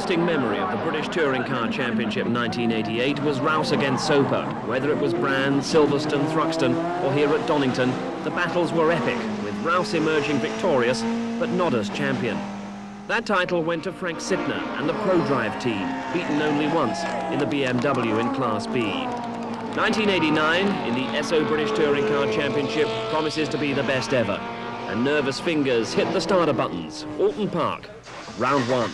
lasting memory of the British Touring Car Championship 1988 was Rouse against Soper. Whether it was Brand, Silverstone, Thruxton or here at Donington, the battles were epic, with Rouse emerging victorious, but not as champion. That title went to Frank Sittner and the ProDrive team, beaten only once in the BMW in Class B. 1989 in the SO British Touring Car Championship promises to be the best ever, and nervous fingers hit the starter buttons. Alton Park, round one.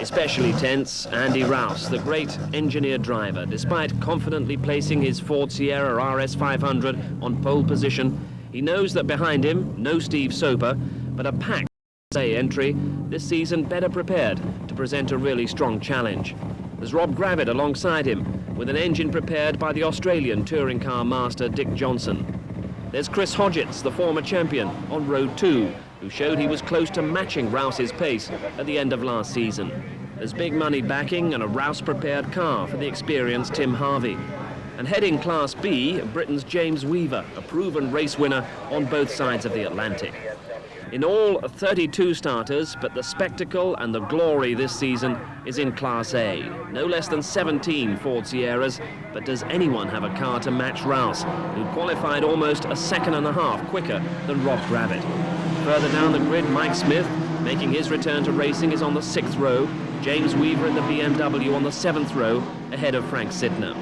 Especially tense, Andy Rouse, the great engineer driver. Despite confidently placing his Ford Sierra RS 500 on pole position, he knows that behind him, no Steve Soper, but a packed entry this season better prepared to present a really strong challenge. There's Rob Gravitt alongside him, with an engine prepared by the Australian touring car master Dick Johnson. There's Chris Hodgetts, the former champion, on Road 2, who showed he was close to matching Rouse's pace at the end of last season. There's big money backing and a Rouse-prepared car for the experienced Tim Harvey. And heading Class B, Britain's James Weaver, a proven race winner on both sides of the Atlantic. In all, 32 starters, but the spectacle and the glory this season is in Class A. No less than 17 Ford Sierras, but does anyone have a car to match Rouse, who qualified almost a second and a half quicker than Rob Gravitt? Further down the grid, Mike Smith, making his return to racing, is on the 6th row. James Weaver in the BMW on the 7th row, ahead of Frank Sittner.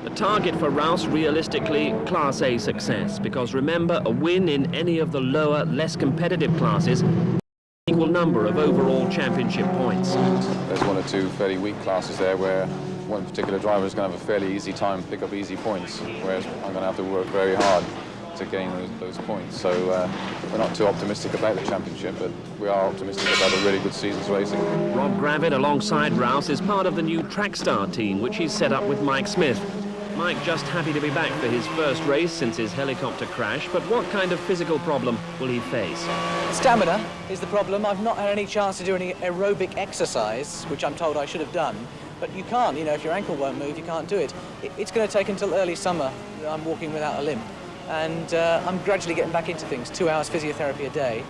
The target for Rouse, realistically, Class A success, because remember, a win in any of the lower, less competitive classes, an equal number of overall championship points. There's one or two fairly weak classes there where one particular driver is going to have a fairly easy time, pick up easy points, whereas I'm going to have to work very hard to gain those points. So we're not too optimistic about the championship, but we are optimistic about a really good season's racing. Rob Gravitt alongside Rouse is part of the new Trackstar team, which he's set up with Mike Smith. Mike just happy to be back for his first race since his helicopter crash, but what kind of physical problem will he face? Stamina is the problem. I've not had any chance to do any aerobic exercise, which I'm told I should have done, but you can't, you know, if your ankle won't move, you can't do it. It's going to take until early summer that I'm walking without a limp, and I'm gradually getting back into things, 2 hours physiotherapy a day.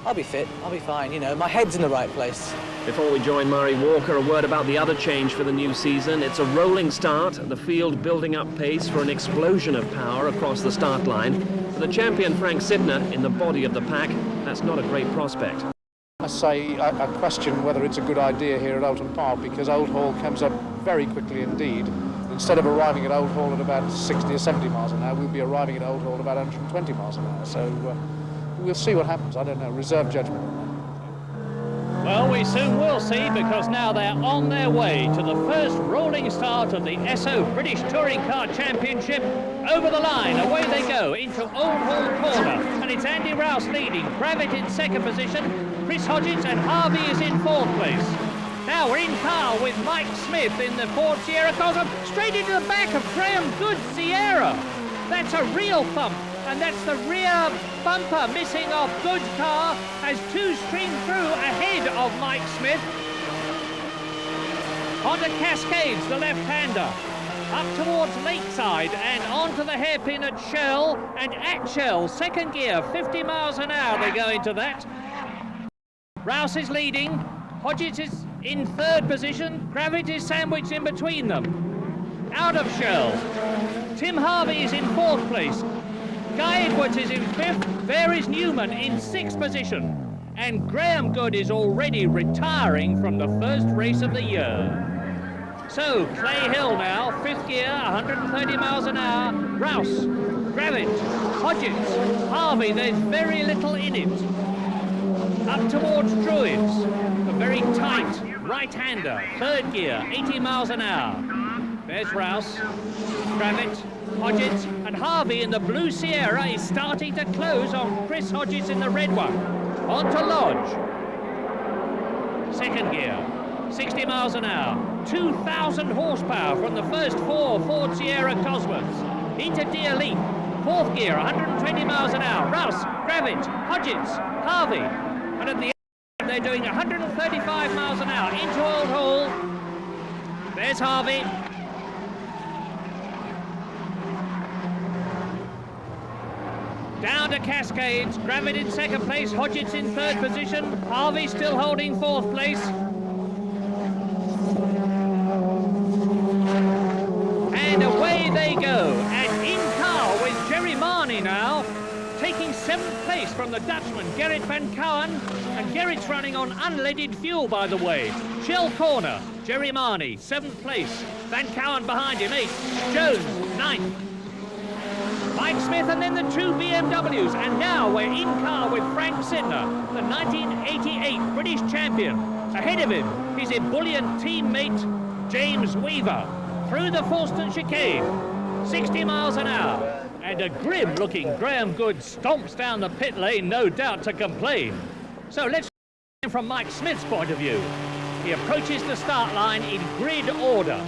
I'll be fit, I'll be fine, you know, my head's in the right place. Before we join Murray Walker, a word about the other change for the new season. It's a rolling start, the field building up pace for an explosion of power across the start line. For the champion Frank Sittner in the body of the pack, that's not a great prospect. I say I question whether it's a good idea here at Alton Park, because Old Hall comes up very quickly indeed. Instead of arriving at Old Hall at about 60 or 70 miles an hour, we'll be arriving at Old Hall at about 120 miles an hour. So we'll see what happens. I don't know. Reserve judgment. Well, we soon will see, because now they're on their way to the first rolling start of the SO British Touring Car Championship. Over the line, away they go into Old Hall Corner, and it's Andy Rouse leading, Gravitt in second position, Chris Hodgetts and Harvey is in fourth place. Now we're in car with Mike Smith in the Ford Sierra Cosmo, straight into the back of Graham Good's Sierra. That's a real thump. And that's the rear bumper missing off Good's car as two stream through ahead of Mike Smith. Onto Cascades, the left-hander. Up towards Lakeside and onto the hairpin at Shell. And at Shell, second gear, 50 miles an hour they go into that. Rouse is leading. Hodgetts is in third position. Gravitt is sandwiched in between them. Out of Shell. Tim Harvey is in fourth place. Guy Edwards is in fifth, there is Newman in sixth position, and Graham Good is already retiring from the first race of the year. So, Clay Hill now, fifth gear, 130 miles an hour, Rouse, Gravitt, Hodgetts, Harvey, there's very little in it. Up towards Druids, a very tight right-hander, third gear, 80 miles an hour. There's Rouse, Gravitt, Hodgetts, and Harvey in the blue Sierra is starting to close on Chris Hodgetts in the red one. On to Lodge. Second gear, 60 miles an hour. 2,000 horsepower from the first four Ford Sierra Cosworths. Into Deer Leap. Fourth gear, 120 miles an hour. Rouse, Gravitt, Hodgetts, Harvey. And at the end, they're doing 135 miles an hour into Old Hall. There's Harvey. Down to Cascades, Gravitt in second place, Hodgetts in third position, Harvey still holding fourth place. And away they go, and in car with Jerry Marnie now, taking seventh place from the Dutchman Gerrit van Kouwen, and Gerrit's running on unleaded fuel, by the way. Shell corner, Jerry Marnie, seventh place, van Kouwen behind him, eighth, Jones, ninth. Mike Smith and then the two BMWs, and now we're in car with Frank Sidner, the 1988 British champion. Ahead of him, his ebullient teammate, James Weaver, through the Falston chicane, 60 miles an hour. And a grim-looking Graham Good stomps down the pit lane, no doubt to complain. So let's from Mike Smith's point of view. He approaches the start line in grid order.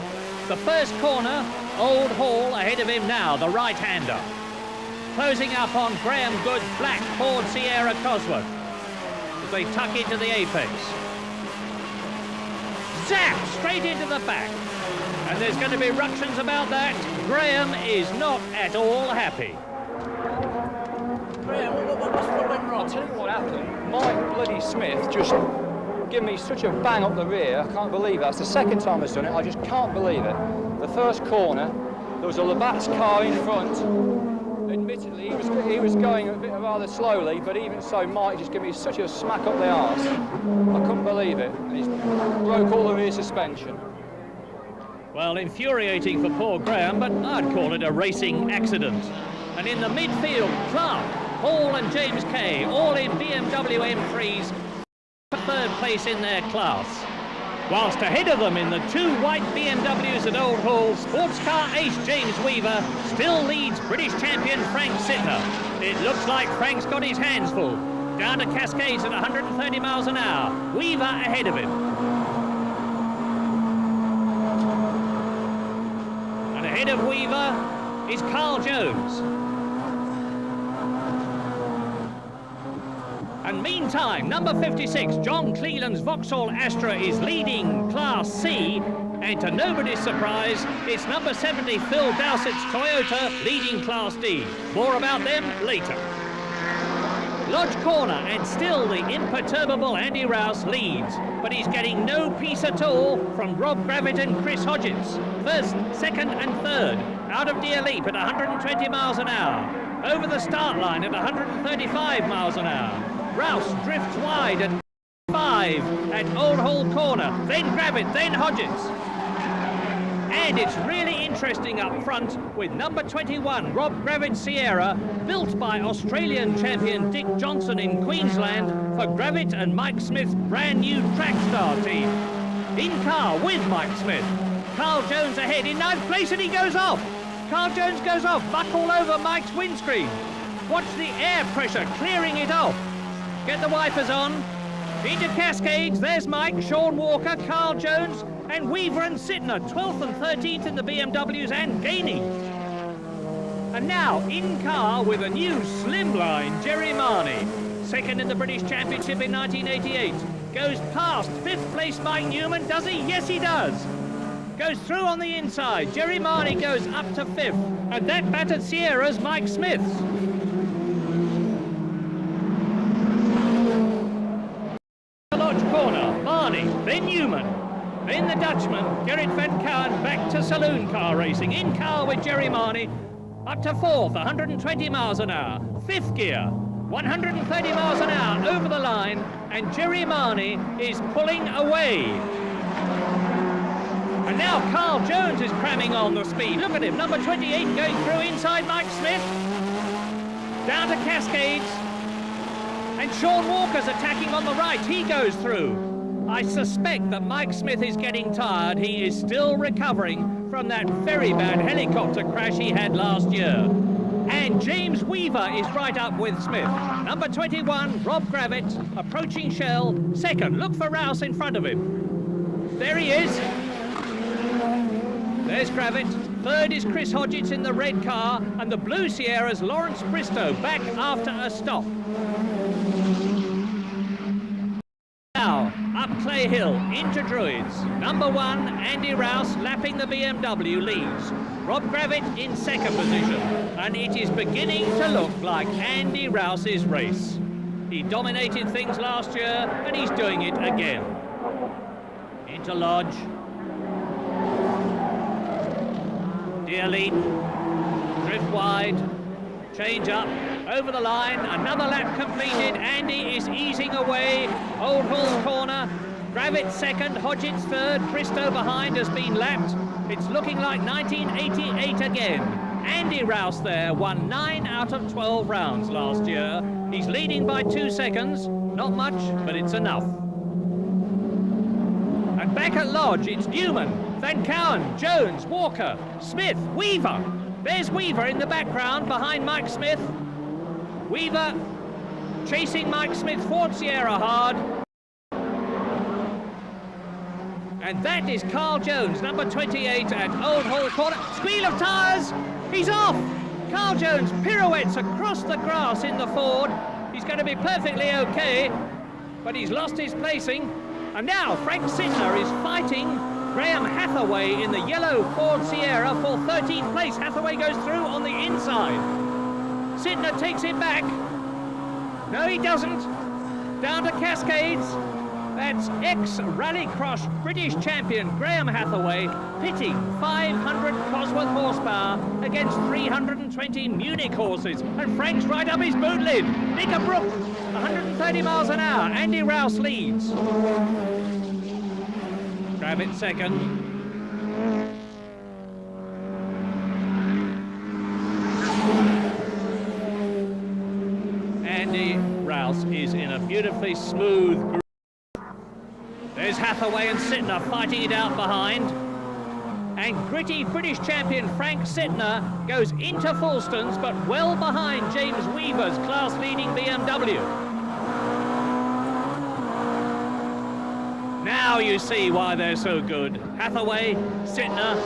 The first corner, Old Hall ahead of him now, the right-hander. Closing up on Graham Good's black Ford Sierra Cosworth as they tuck into the apex. Zap! Straight into the back. And there's going to be ructions about that. Graham is not at all happy. Graham, what went wrong? I'll tell you what happened. Mike bloody Smith just gave me such a bang up the rear. I can't believe that. It's the second time he's done it. I just can't believe it. The first corner, there was a Labatt's car in front. Admittedly, he was going a bit rather slowly, but even so, Mike just gave me such a smack up the arse. I couldn't believe it. And he's broke all the rear suspension. Well, infuriating for poor Graham, but I'd call it a racing accident. And in the midfield, Clark, Hall and James Kay, all in BMW M3s, for third place in their class. Whilst ahead of them in the two white BMWs at Old Hall, sports car ace James Weaver still leads British champion Frank Sidner. It looks like Frank's got his hands full. Down to Cascades at 130 miles an hour. Weaver ahead of him. Ahead of Weaver is Carl Jones. And meantime, number 56, John Cleland's Vauxhall Astra is leading Class C. And to nobody's surprise, it's number 70, Phil Dowsett's Toyota leading Class D. More about them later. Lodge corner, and still the imperturbable Andy Rouse leads, but he's getting no peace at all from Rob Gravitt and Chris Hodgetts. First, second and third, out of Deer Leap at 120 miles an hour, over the start line at 135 miles an hour. Rouse drifts wide at 5 at Old Hall corner, then Gravitt, then Hodgetts. And it's really interesting up front with number 21, Rob Gravitt Sierra, built by Australian champion Dick Johnson in Queensland for Gravitt and Mike Smith's brand new Trackstar team. In car with Mike Smith. Carl Jones ahead in ninth place, and he goes off. Carl Jones goes off, buck all over Mike's windscreen. Watch the air pressure clearing it off. Get the wipers on. Into Cascades, there's Mike, Sean Walker, Carl Jones, and Weaver and Sidner, 12th and 13th in the BMWs and gaining. And now in car with a new slimline, Jerry Marnie, second in the British Championship in 1988. Goes past 5th place Mike Newman, does he? Yes, he does. Goes through on the inside. Jerry Marnie goes up to 5th, and that battered Sierra's Mike Smith's. Lodge corner, Marnie, then Newman. Then the Dutchman, Gerrit van Kouwen, back to saloon car racing. In car with Jerry Marnie, up to 4th, 120 miles an hour. 5th gear, 130 miles an hour over the line, and Jerry Marnie is pulling away. And now Carl Jones is cramming on the speed. Look at him, number 28 going through inside Mike Smith. Down to Cascades. And Sean Walker's attacking on the right. He goes through. I suspect that Mike Smith is getting tired. He is still recovering from that very bad helicopter crash he had last year. And James Weaver is right up with Smith. Number 21, Rob Gravitt, approaching Shell. Second, look for Rouse in front of him. There he is. There's Gravitt. Third is Chris Hodgetts in the red car, and the blue Sierra's Lawrence Bristow back after a stop. Now, now, up Clay Hill, into Druids. Number 1, Andy Rouse, lapping the BMW, leads. Rob Gravitt in second position. And it is beginning to look like Andy Rouse's race. He dominated things last year, and he's doing it again. Into Lodge. Dear lead. Drift wide. Change up. Over the line, another lap completed. Andy is easing away. Old Hall corner. Gravitt second, Hodgetts third. Bristow behind has been lapped. It's looking like 1988 again. Andy Rouse there won 9 out of 12 rounds last year. He's leading by 2 seconds. Not much, but it's enough. And back at Lodge, it's Newman, Van Cowan, Jones, Walker, Smith, Weaver. There's Weaver in the background behind Mike Smith. Weaver chasing Mike Smith, Ford Sierra hard. And that is Carl Jones, number 28 at Old Hall corner. Squeal of tyres, he's off. Carl Jones pirouettes across the grass in the Ford. He's going to be perfectly okay, but he's lost his placing. And now Frank Sittner is fighting Graham Hathaway in the yellow Ford Sierra for 13th place. Hathaway goes through on the inside. Sittner takes it back. No, he doesn't. Down to Cascades. That's ex-Rallycross British champion Graham Hathaway pitting 500 Cosworth horsepower against 320 Munich horses. And Frank's right up his boot lid. Nicker Brook, 130 miles an hour. Andy Rouse leads. Gravitt second. Andy Rouse is in a beautifully smooth groove. There's Hathaway and Sittner fighting it out behind. And gritty British champion Frank Sittner goes into Fulstons, but well behind James Weaver's class-leading BMW. Now you see why they're so good. Hathaway, Sittner,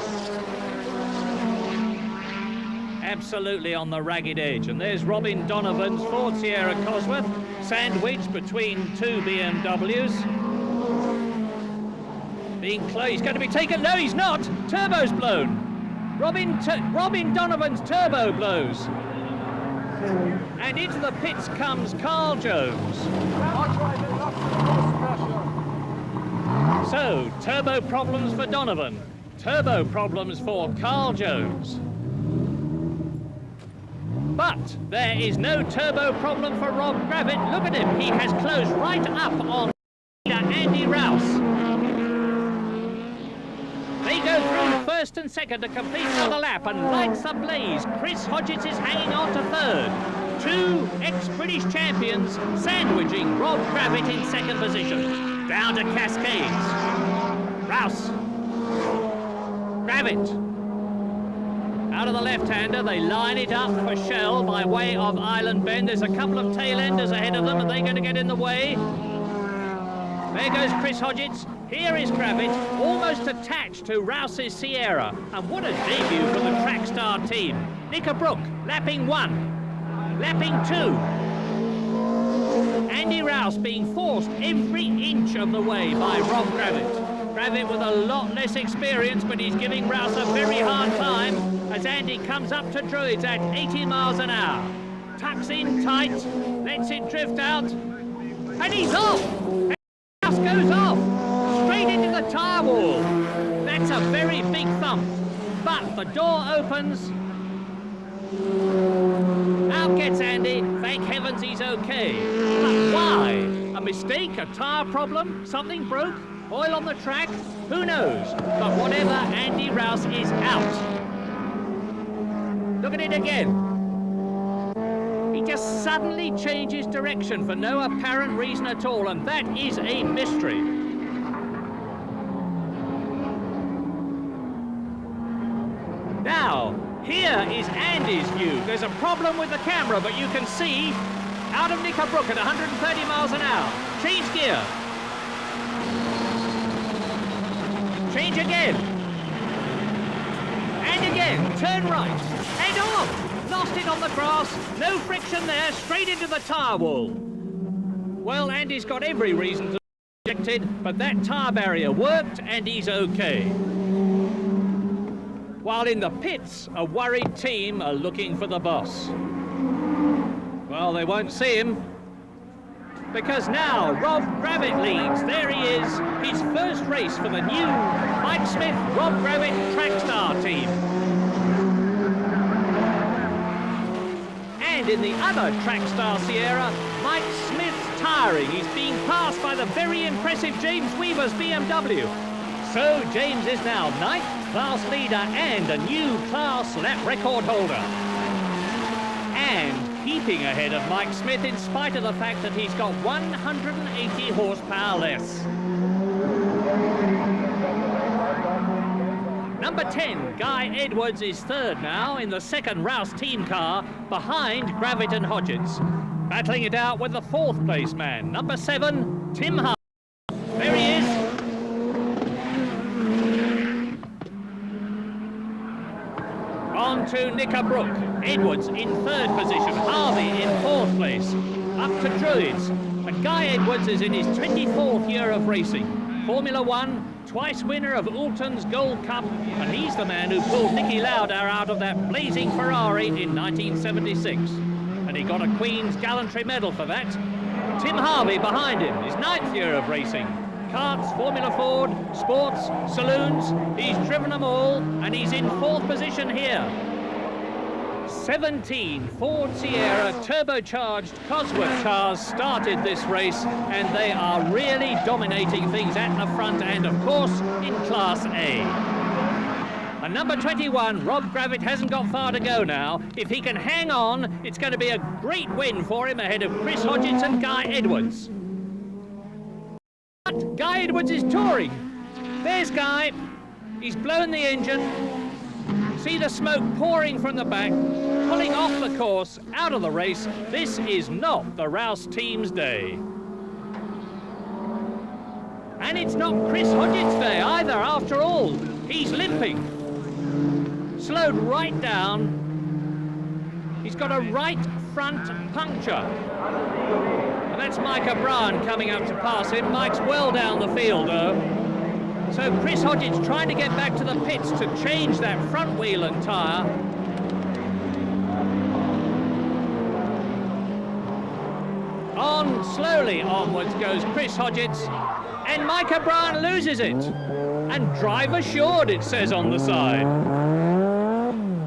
absolutely on the ragged edge. And there's Robin Donovan's Ford Sierra Cosworth, sandwiched between 2 BMWs. Being close, he's going to be taken. No, he's not. Turbo's blown. Robin Donovan's turbo blows. And into the pits comes Carl Jones. So, turbo problems for Donovan. Turbo problems for Carl Jones. But there is no turbo problem for Rob Gravitt. Look at him. He has closed right up on Andy Rouse. They go through first and second to complete another lap, and lights ablaze. Chris Hodgetts is hanging on to third. 2 ex-British champions sandwiching Rob Gravitt in second position. Down to Cascades. Rouse. Gravitt. Out of the left-hander, they line it up for Shell by way of Island Bend. There's a couple of tail-enders ahead of them. Are they going to get in the way? There goes Chris Hodgetts. Here is Gravitt, almost attached to Rouse's Sierra. And what a debut for the Trackstar team. Nicker Brook, lapping 1, lapping 2. Andy Rouse being forced every inch of the way by Rob Gravitt. Gravitt with a lot less experience, but he's giving Rouse a very hard time as Andy comes up to Druids at 80 miles an hour. Tucks in tight, lets it drift out, and he's off! Rouse goes off! Straight into the tyre wall. That's a very big thump. But the door opens. Out gets Andy. Thank heavens he's okay. But why? A mistake? A tyre problem? Something broke? Oil on the track? Who knows? But whatever, Andy Rouse is out. Look at it again. He just suddenly changes direction for no apparent reason at all, and that is a mystery. Now, here is Andy's view. There's a problem with the camera, but you can see out of Nicker Brook at 130 miles an hour. Change gear. Change again. And again. Turn right. And off. Lost it on the grass. No friction there. Straight into the tyre wall. Well, Andy's got every reason to But that tyre barrier worked and he's okay. While in the pits, a worried team are looking for the boss. Well, they won't see him, because now Rob Gravitt leads. There he is, his first race for the new Mike Smith Rob Gravitt Trackstar team. And in the other Trackstar Sierra, Mike Smith's tyring. He's being passed by the very impressive James Weaver's BMW. So James is now 9th class leader and a new class lap record holder. And keeping ahead of Mike Smith in spite of the fact that he's got 180 horsepower less. Number 10, Guy Edwards, is third now in the second Rouse team car behind Gravitt and Hodgetts. Battling it out with the fourth place man, number 7, Tim Harvey. There he is. On to Knickerbrook. Edwards in third position, Harvey in fourth place. Up to Druids. And Guy Edwards is in his 24th year of racing. Formula One, twice winner of Oulton's Gold Cup, and he's the man who pulled Niki Lauda out of that blazing Ferrari in 1976. And he got a Queen's Gallantry Medal for that. Tim Harvey behind him, his 9th year of racing. Karts, Formula Ford, sports, saloons, he's driven them all, and he's in fourth position here. 17 Ford Sierra turbocharged Cosworth cars started this race, and they are really dominating things at the front and, of course, in Class A. And number 21, Rob Gravitt, hasn't got far to go now. If he can hang on, it's going to be a great win for him ahead of Chris Hodgetts and Guy Edwards. But Guy Edwards is touring. There's Guy. He's blown the engine. See the smoke pouring from the back, pulling off the course, out of the race. This is not the Rouse team's day. And it's not Chris Hodgetts' day either, after all. He's limping. Slowed right down. He's got a right front puncture. And that's Mike O'Brien coming up to pass him. Mike's well down the field, though. So Chris Hodgetts trying to get back to the pits to change that front wheel and tyre. On, slowly onwards goes Chris Hodgetts, and Mike O'Brien loses it. And drive assured, it says on the side.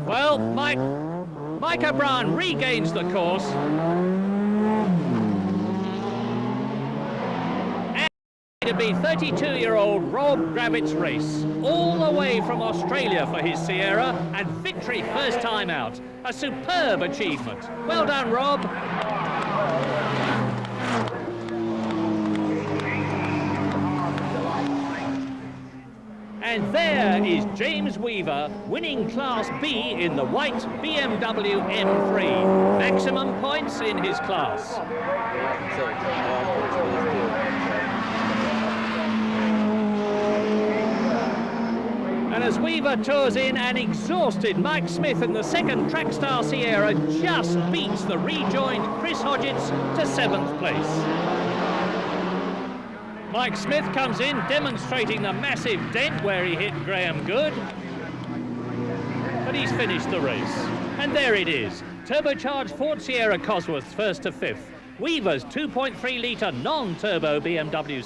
Well, Mike O'Brien regains the course. To be 32-year-old Rob Gravitt's race, all the way from Australia for his Sierra, and victory first time out. A superb achievement. Well done, Rob. And there is James Weaver winning Class B in the white BMW M3. Maximum points in his class. And as Weaver tours in, an exhausted Mike Smith in the second Trackstar Sierra just beats the rejoined Chris Hodgetts to 7th place. Mike Smith comes in, demonstrating the massive dent where he hit Graham Good. But he's finished the race. And there it is. Turbocharged Ford Sierra Cosworth first to 5th. Weaver's 2.3-litre non-turbo BMW.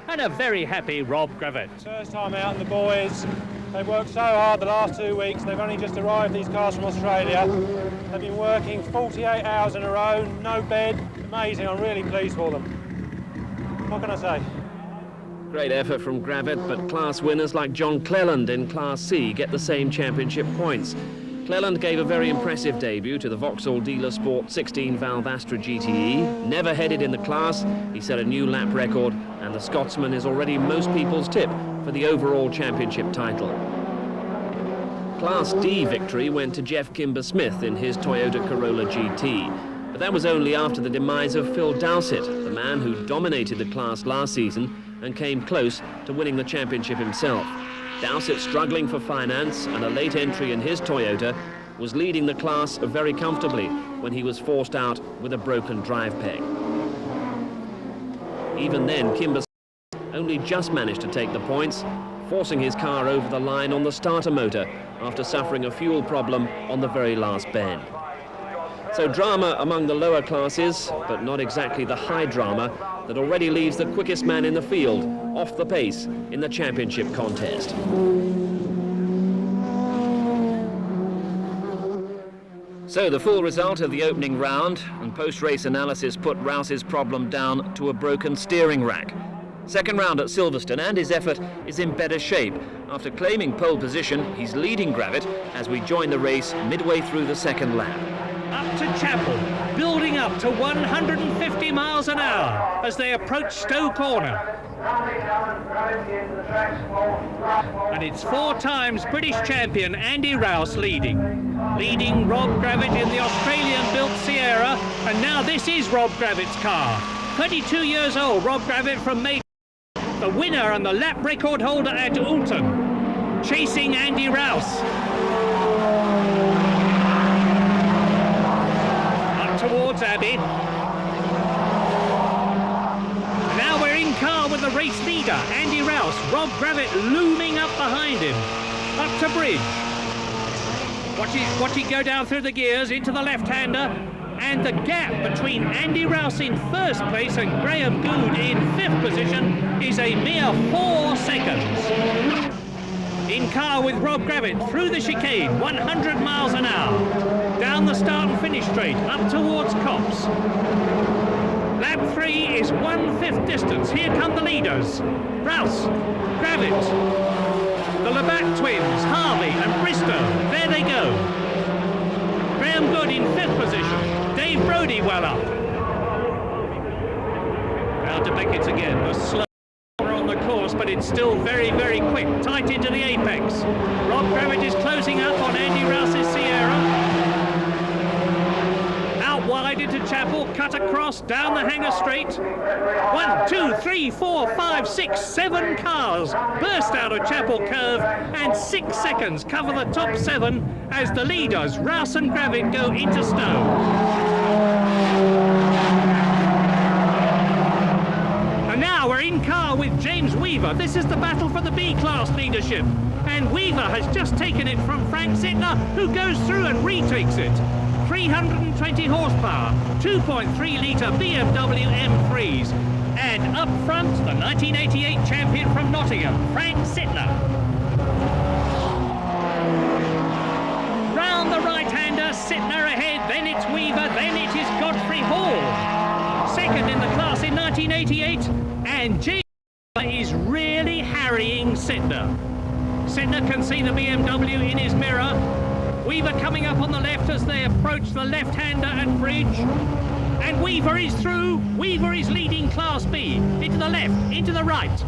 And a very happy Rob Gravitt. First time out, and the boys, they've worked so hard the last 2 weeks. They've only just arrived, these cars from Australia. They've been working 48 hours in a row, no bed. Amazing, I'm really pleased for them. What can I say? Great effort from Gravitt, but class winners like John Cleland in Class C get the same championship points. Cleland gave a very impressive debut to the Vauxhall Dealer Sport 16-valve Astra GTE. Never headed in the class, he set a new lap record, and the Scotsman is already most people's tip for the overall championship title. Class D victory went to Jeff Kimber-Smith in his Toyota Corolla GT. But that was only after the demise of Phil Dowsett, the man who dominated the class last season and came close to winning the championship himself. Dowsett, struggling for finance and a late entry in his Toyota, was leading the class very comfortably when he was forced out with a broken drive peg. Even then, Kimber only just managed to take the points, forcing his car over the line on the starter motor after suffering a fuel problem on the very last bend. So drama among the lower classes, but not exactly the high drama that already leaves the quickest man in the field off the pace in the championship contest. So the full result of the opening round and post-race analysis put Rouse's problem down to a broken steering rack. Second round at Silverstone, and his effort is in better shape. After claiming pole position, he's leading Gravett as we join the race midway through the second lap. Up to Chapel, building up to 150 miles an hour as they approach Stowe Corner. And it's 4 times British champion Andy Rouse leading Rob Gravett in the Australian-built Sierra, and now this is Rob Gravett's car. 22 years old, Rob Gravett from May, the winner and the lap record holder at Oulton, chasing Andy Rouse. Towards Abbey. Now we're in car with the race leader, Andy Rouse. Rob Gravett looming up behind him. Up to Bridge. Watch it go down through the gears into the left-hander. And the gap between Andy Rouse in first place and Graham Good in 5th position is a mere 4 seconds. In car with Rob Gravett through the chicane, 100 miles an hour. Down the start and finish straight, up towards Copse. Lap 3 is 1/5 distance. Here come the leaders. Rouse, Gravett, the Labatt twins, Harvey and Bristow. There they go. Graham Good in 5th position. Dave Brodie well up. Now to Beckett's again. A slow on the course, but it's still very, very quick. Tight into the apex. Rob Gravett is closing up on Andy Rouse's Sierra. Wide into Chapel, cut across, down the hanger straight. 1, 2, 3, 4, 5, 6, 7 cars burst out of Chapel curve, and 6 seconds cover the top 7 as the leaders, Rouse and Gravett, go into Stowe. And now we're in car with James Weaver. This is the battle for the B-class leadership. And Weaver has just taken it from Frank Sittner, who goes through and retakes it. 320 horsepower, 2.3-litre BMW M3s. And up front, the 1988 champion from Nottingham, Frank Sittner. Round the right-hander, Sittner ahead, then it's Weaver, then it is Godfrey Hall. Second in the class in 1988, and James is really harrying Sittner. Sittner can see the BMW in his mirror. Weaver coming up on the left as they approach the left-hander at Bridge. And Weaver is through. Weaver is leading Class B. Into the left, into the right.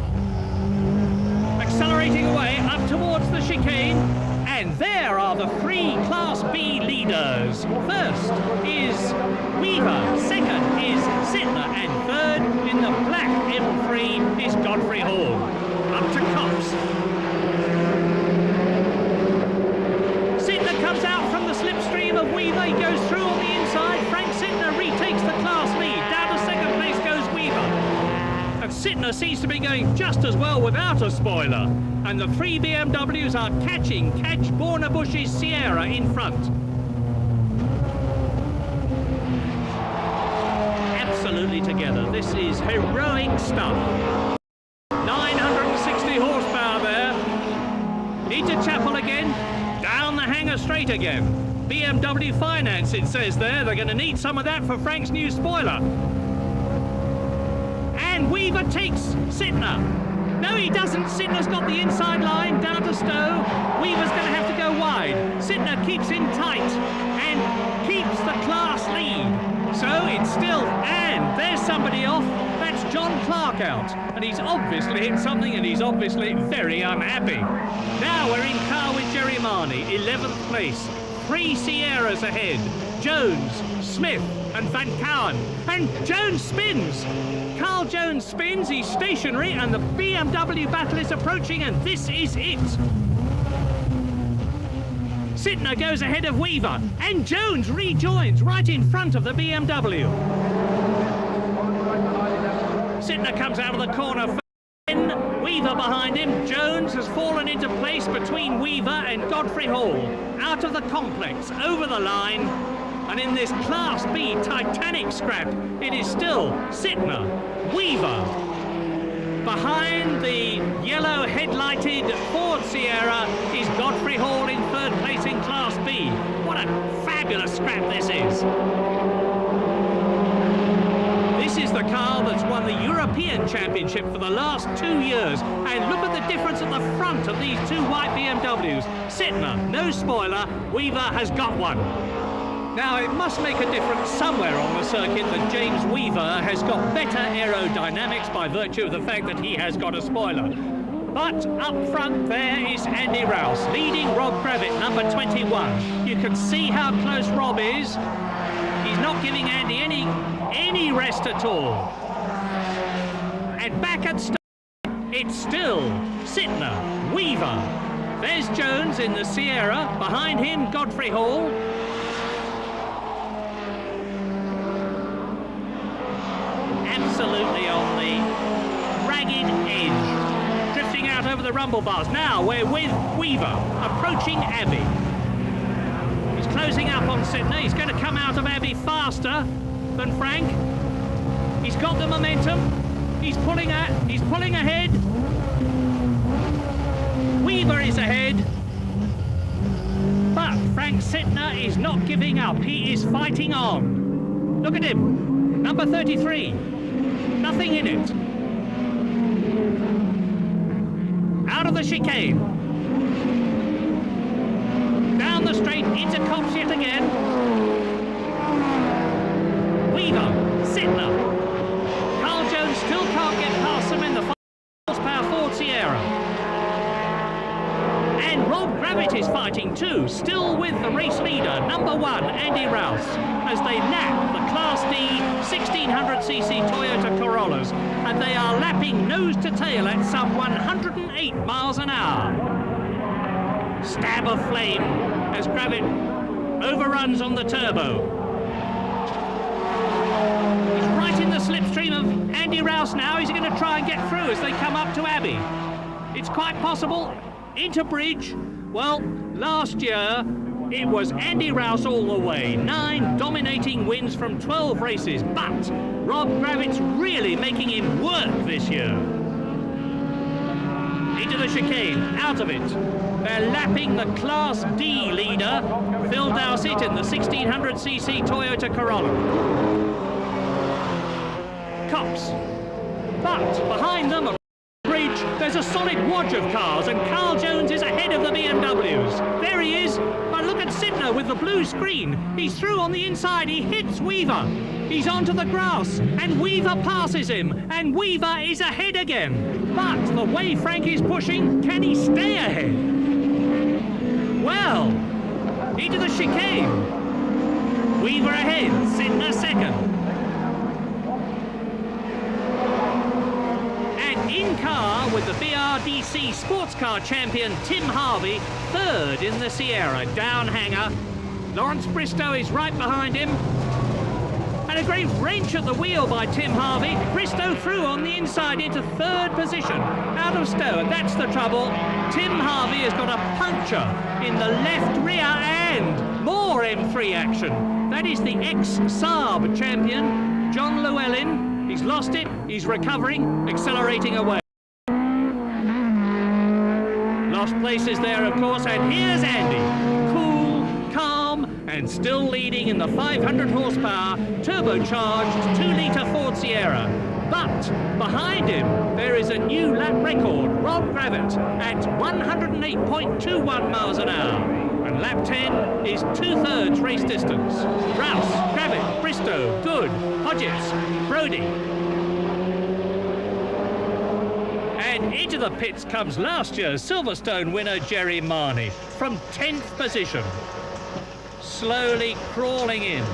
Accelerating away up towards the chicane. And there are the 3 Class B leaders. First is Weaver. Second is Sittner. And third in the black M3 is Godfrey Hall. Up to Copse. Comes out from the slipstream of Weaver, he goes through on the inside. Frank Sittner retakes the class lead. Down to second place goes Weaver. And Sittner seems to be going just as well without a spoiler. And the 3 BMWs are catching Borner-Bush's Sierra in front. Absolutely together. This is heroic stuff. 960 horsepower there. Into Chapel again. Down the hanger straight again. BMW Finance, it says there. They're going to need some of that for Frank's new spoiler. And Weaver takes Sittner. No, he doesn't. Sittner's got the inside line down to Stowe. Weaver's going to have to go wide. Sittner keeps in tight and keeps the class lead. So it's still, and there's somebody off. That's John Clark out. And he's obviously hit something, and he's obviously very unhappy. Now we're in car with Jerry Marney, 11th place. 3 Sierras ahead. Jones, Smith and Van Cowen. And Jones spins. Carl Jones spins, he's stationary, and the BMW battle is approaching, and this is it. Sittner goes ahead of Weaver, and Jones rejoins right in front of the BMW. Sittner comes out of the corner. Weaver behind him. Jones has fallen into place between Weaver and Godfrey Hall. Out of the complex, over the line. And in this Class B Titanic scrap, it is still Sittner, Weaver. Behind the yellow headlighted Ford Sierra is Godfrey Hall in third place in Class B. What a fabulous scrap this is. This is the car that's won the European Championship for the last 2 years. And look at the difference at the front of these two white BMWs. Sittner, no spoiler, Weaver has got one. Now, it must make a difference somewhere on the circuit that James Weaver has got better aerodynamics by virtue of the fact that he has got a spoiler. But up front there is Andy Rouse, leading Rob Gravett, number 21. You can see how close Rob is. He's not giving Andy any rest at all. And back at start, it's still Sittner, Weaver. There's Jones in the Sierra, behind him Godfrey Hall. Absolutely on the ragged edge, drifting out over the rumble bars. Now we're with Weaver, approaching Abbey. He's closing up on Sittner. He's going to come out of Abbey faster than Frank. He's got the momentum. He's pulling ahead. Weaver is ahead. But Frank Sittner is not giving up. He is fighting on. Look at him, number 33. Nothing in it. Out of the chicane. Down the straight into Copse yet again. Weaver, Sittner. Carl Jones still can't get past them in the 5 horsepower Ford Sierra. And Rob Gravett is fighting too, still with the race leader, number 1, Andy Rouse, as they lap the Class D 1600cc Toyota Corollas, and they are lapping nose to tail at some 108 miles an hour. Stab of flame as Gravett overruns on the turbo. He's right in the slipstream of Andy Rouse now. He's going to try and get through as they come up to Abbey. It's quite possible. Into Bridge. Well, last year it was Andy Rouse all the way. 9 dominating wins from 12 races. But Rob Gravett's really making him work this year. Into the chicane, out of it. They're lapping the Class D leader, Phil Dowsett, in the 1600cc Toyota Corolla. Copse. But behind them, Bridge, there's a solid wodge of cars, and Carl Jones is ahead of the BMWs. There he is. But look at Sittner with the blue screen. He's through on the inside. He hits Weaver. He's onto the grass, and Weaver passes him, and Weaver is ahead again. But the way Frank is pushing, can he stay ahead? Well, into the chicane. Weaver ahead, Sittner second. In car with the BRDC sports car champion Tim Harvey, third in the Sierra, down hanger. Lawrence Bristow is right behind him. And a great wrench at the wheel by Tim Harvey. Bristow through on the inside into third position, out of Stowe, and that's the trouble. Tim Harvey has got a puncture in the left rear and more M3 action. That is the ex-Saab champion, John Llewellyn. He's lost it, he's recovering, accelerating away. Lost places there, of course, and here's Andy. Cool, calm, and still leading in the 500 horsepower, turbocharged 2-litre Ford Sierra. But behind him, there is a new lap record, Rob Gravett, at 108.21 miles an hour. And lap 10 is 2/3 race distance. Rouse, Gravett, Bristow, Good, Hodges, Brody. And into the pits comes last year's Silverstone winner Jerry Marnie from 10th position. Slowly crawling in.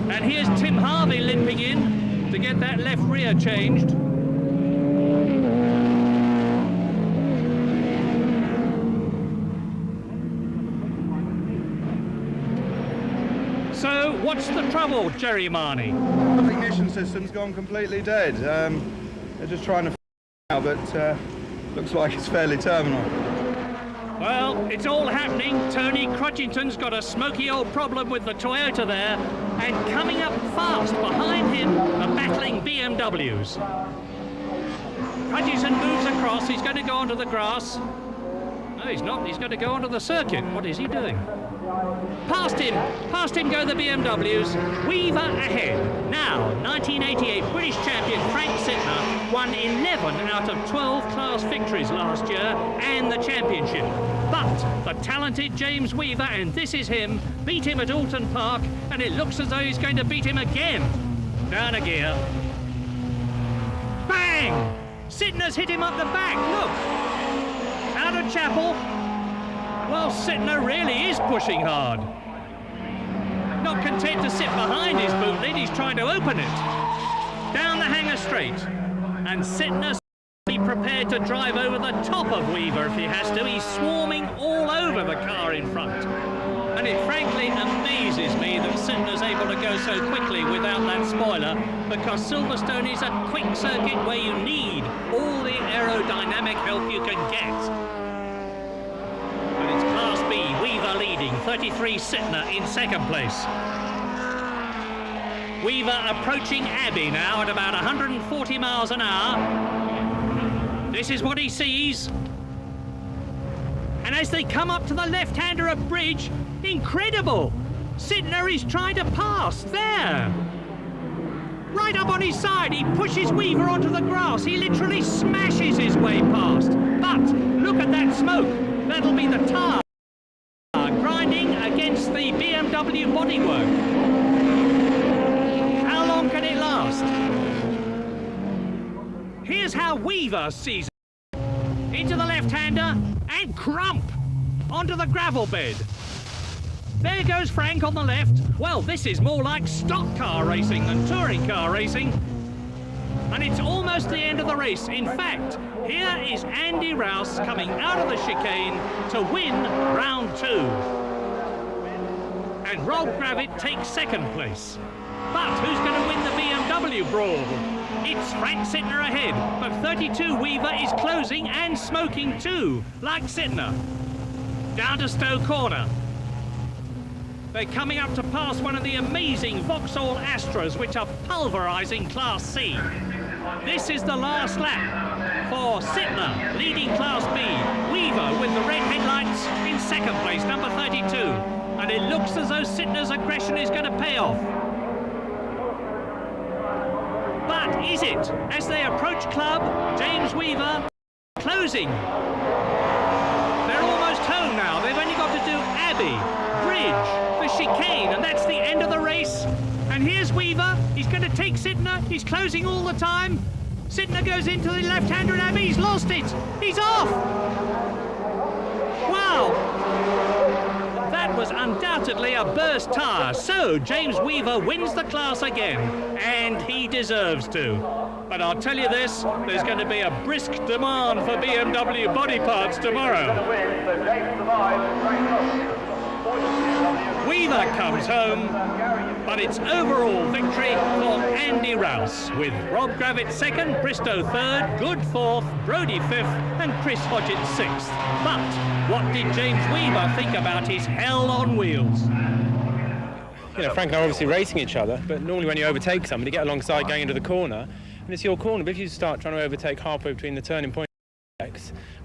And here's Tim Harvey limping in to get that left rear changed. So, what's the trouble, Jerry Marnie? The ignition system's gone completely dead. They're just trying to now, but looks like it's fairly terminal. Well, it's all happening. Tony Crutchington's got a smoky old problem with the Toyota there, and coming up fast behind him are battling BMWs. Crutchington moves across. He's going to go onto the grass. No, he's not. He's going to go onto the circuit. What is he doing? Past him go the BMWs. Weaver ahead. Now, 1988 British champion Frank Sittner won 11 out of 12 class victories last year and the championship. But the talented James Weaver, and this is him, beat him at Alton Park, and it looks as though he's going to beat him again. Down a gear. Bang! Sittner's hit him up the back, look! Out of Chapel. Well, Sittner really is pushing hard. Not content to sit behind his boot lid, he's trying to open it. Down the hanger straight. And Sittner's prepared to drive over the top of Weaver if he has to. He's swarming all over the car in front. And it frankly amazes me that Sittner's able to go so quickly without that spoiler, because Silverstone is a quick circuit where you need all the aerodynamic help you can get. And it's Class B, Weaver leading, 33 Sittner in second place. Weaver approaching Abbey now at about 140 miles an hour. This is what he sees. And as they come up to the left-hander of Bridge, incredible! Sittner is trying to pass, there! Right up on his side, he pushes Weaver onto the grass. He literally smashes his way past. But look at that smoke. That'll be the tar grinding against the BMW bodywork. How long can it last? Here's how Weaver sees it. Into the left-hander and crump onto the gravel bed. There goes Frank on the left. Well, this is more like stock car racing than touring car racing. And it's almost the end of the race. In fact, here is Andy Rouse coming out of the chicane to win round 2. And Rob Gravitt takes second place. But who's going to win the BMW brawl? It's Frank Sittner ahead, but 32 Weaver is closing and smoking too, like Sittner. Down to Stowe Corner. They're coming up to pass one of the amazing Vauxhall Astras, which are pulverising Class C. This is the last lap for Sittner, leading Class B. Weaver with the red headlights in second place, number 32. And it looks as though Sittner's aggression is going to pay off. But is it? As they approach club, James Weaver closing. They're almost home now. They've only got to do Abbey, Bridge, the chicane, and that's the end of the race. And here's Weaver. He's going to take Sittner. He's closing all the time. Sittner goes into the left-hander and Abbey. He's lost it. He's off. Wow. That was undoubtedly a burst tyre. So James Weaver wins the class again, and he deserves to. But I'll tell you this, there's going to be a brisk demand for BMW body parts tomorrow. Weaver comes home, but it's overall victory for Andy Rouse, with Rob Gravitt second, Bristow third, Good fourth, Brodie fifth, and Chris Hodgett sixth. But what did James Weaver think about his hell on wheels? You know, Frank and I are obviously racing each other, but normally when you overtake somebody, you get alongside going into the corner, and it's your corner. But if you start trying to overtake halfway between the turning point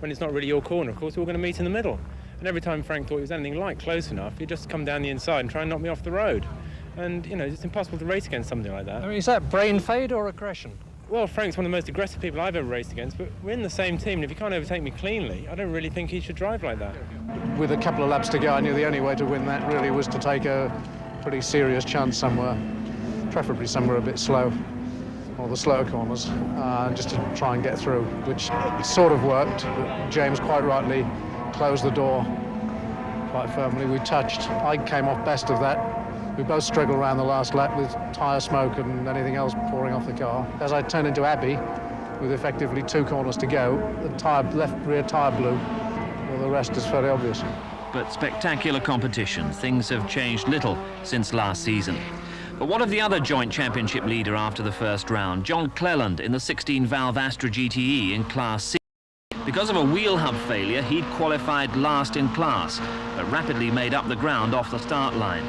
when it's not really your corner, of course, we're going to meet in the middle. And every time Frank thought he was anything like close enough, he'd just come down the inside and try and knock me off the road. And, you know, it's impossible to race against something like that. I mean, is that brain fade or aggression? Well, Frank's one of the most aggressive people I've ever raced against, but we're in the same team, and if he can't overtake me cleanly, I don't really think he should drive like that. With a couple of laps to go, I knew the only way to win that really was to take a pretty serious chance somewhere, preferably somewhere a bit slow, or the slower corners, just to try and get through, which sort of worked. But James quite rightly closed the door quite firmly. We touched. I came off best of that. We both struggled around the last lap with tyre smoke and anything else pouring off the car. As I turned into Abbey, with effectively 2 corners to go, the left rear tyre blew. Well, the rest is fairly obvious. But spectacular competition. Things have changed little since last season. But what of the other joint championship leader after the first round, John Cleland in the 16-valve Astra GTE in Class C? Because of a wheel hub failure, he'd qualified last in class, but rapidly made up the ground off the start line.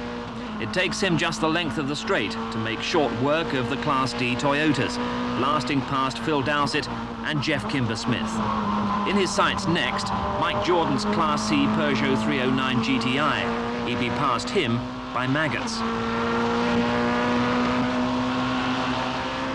It takes him just the length of the straight to make short work of the Class D Toyotas, blasting past Phil Dowsett and Jeff Kimber-Smith. In his sights next, Mike Jordan's Class C Peugeot 309 GTI. He'd be past him by maggots.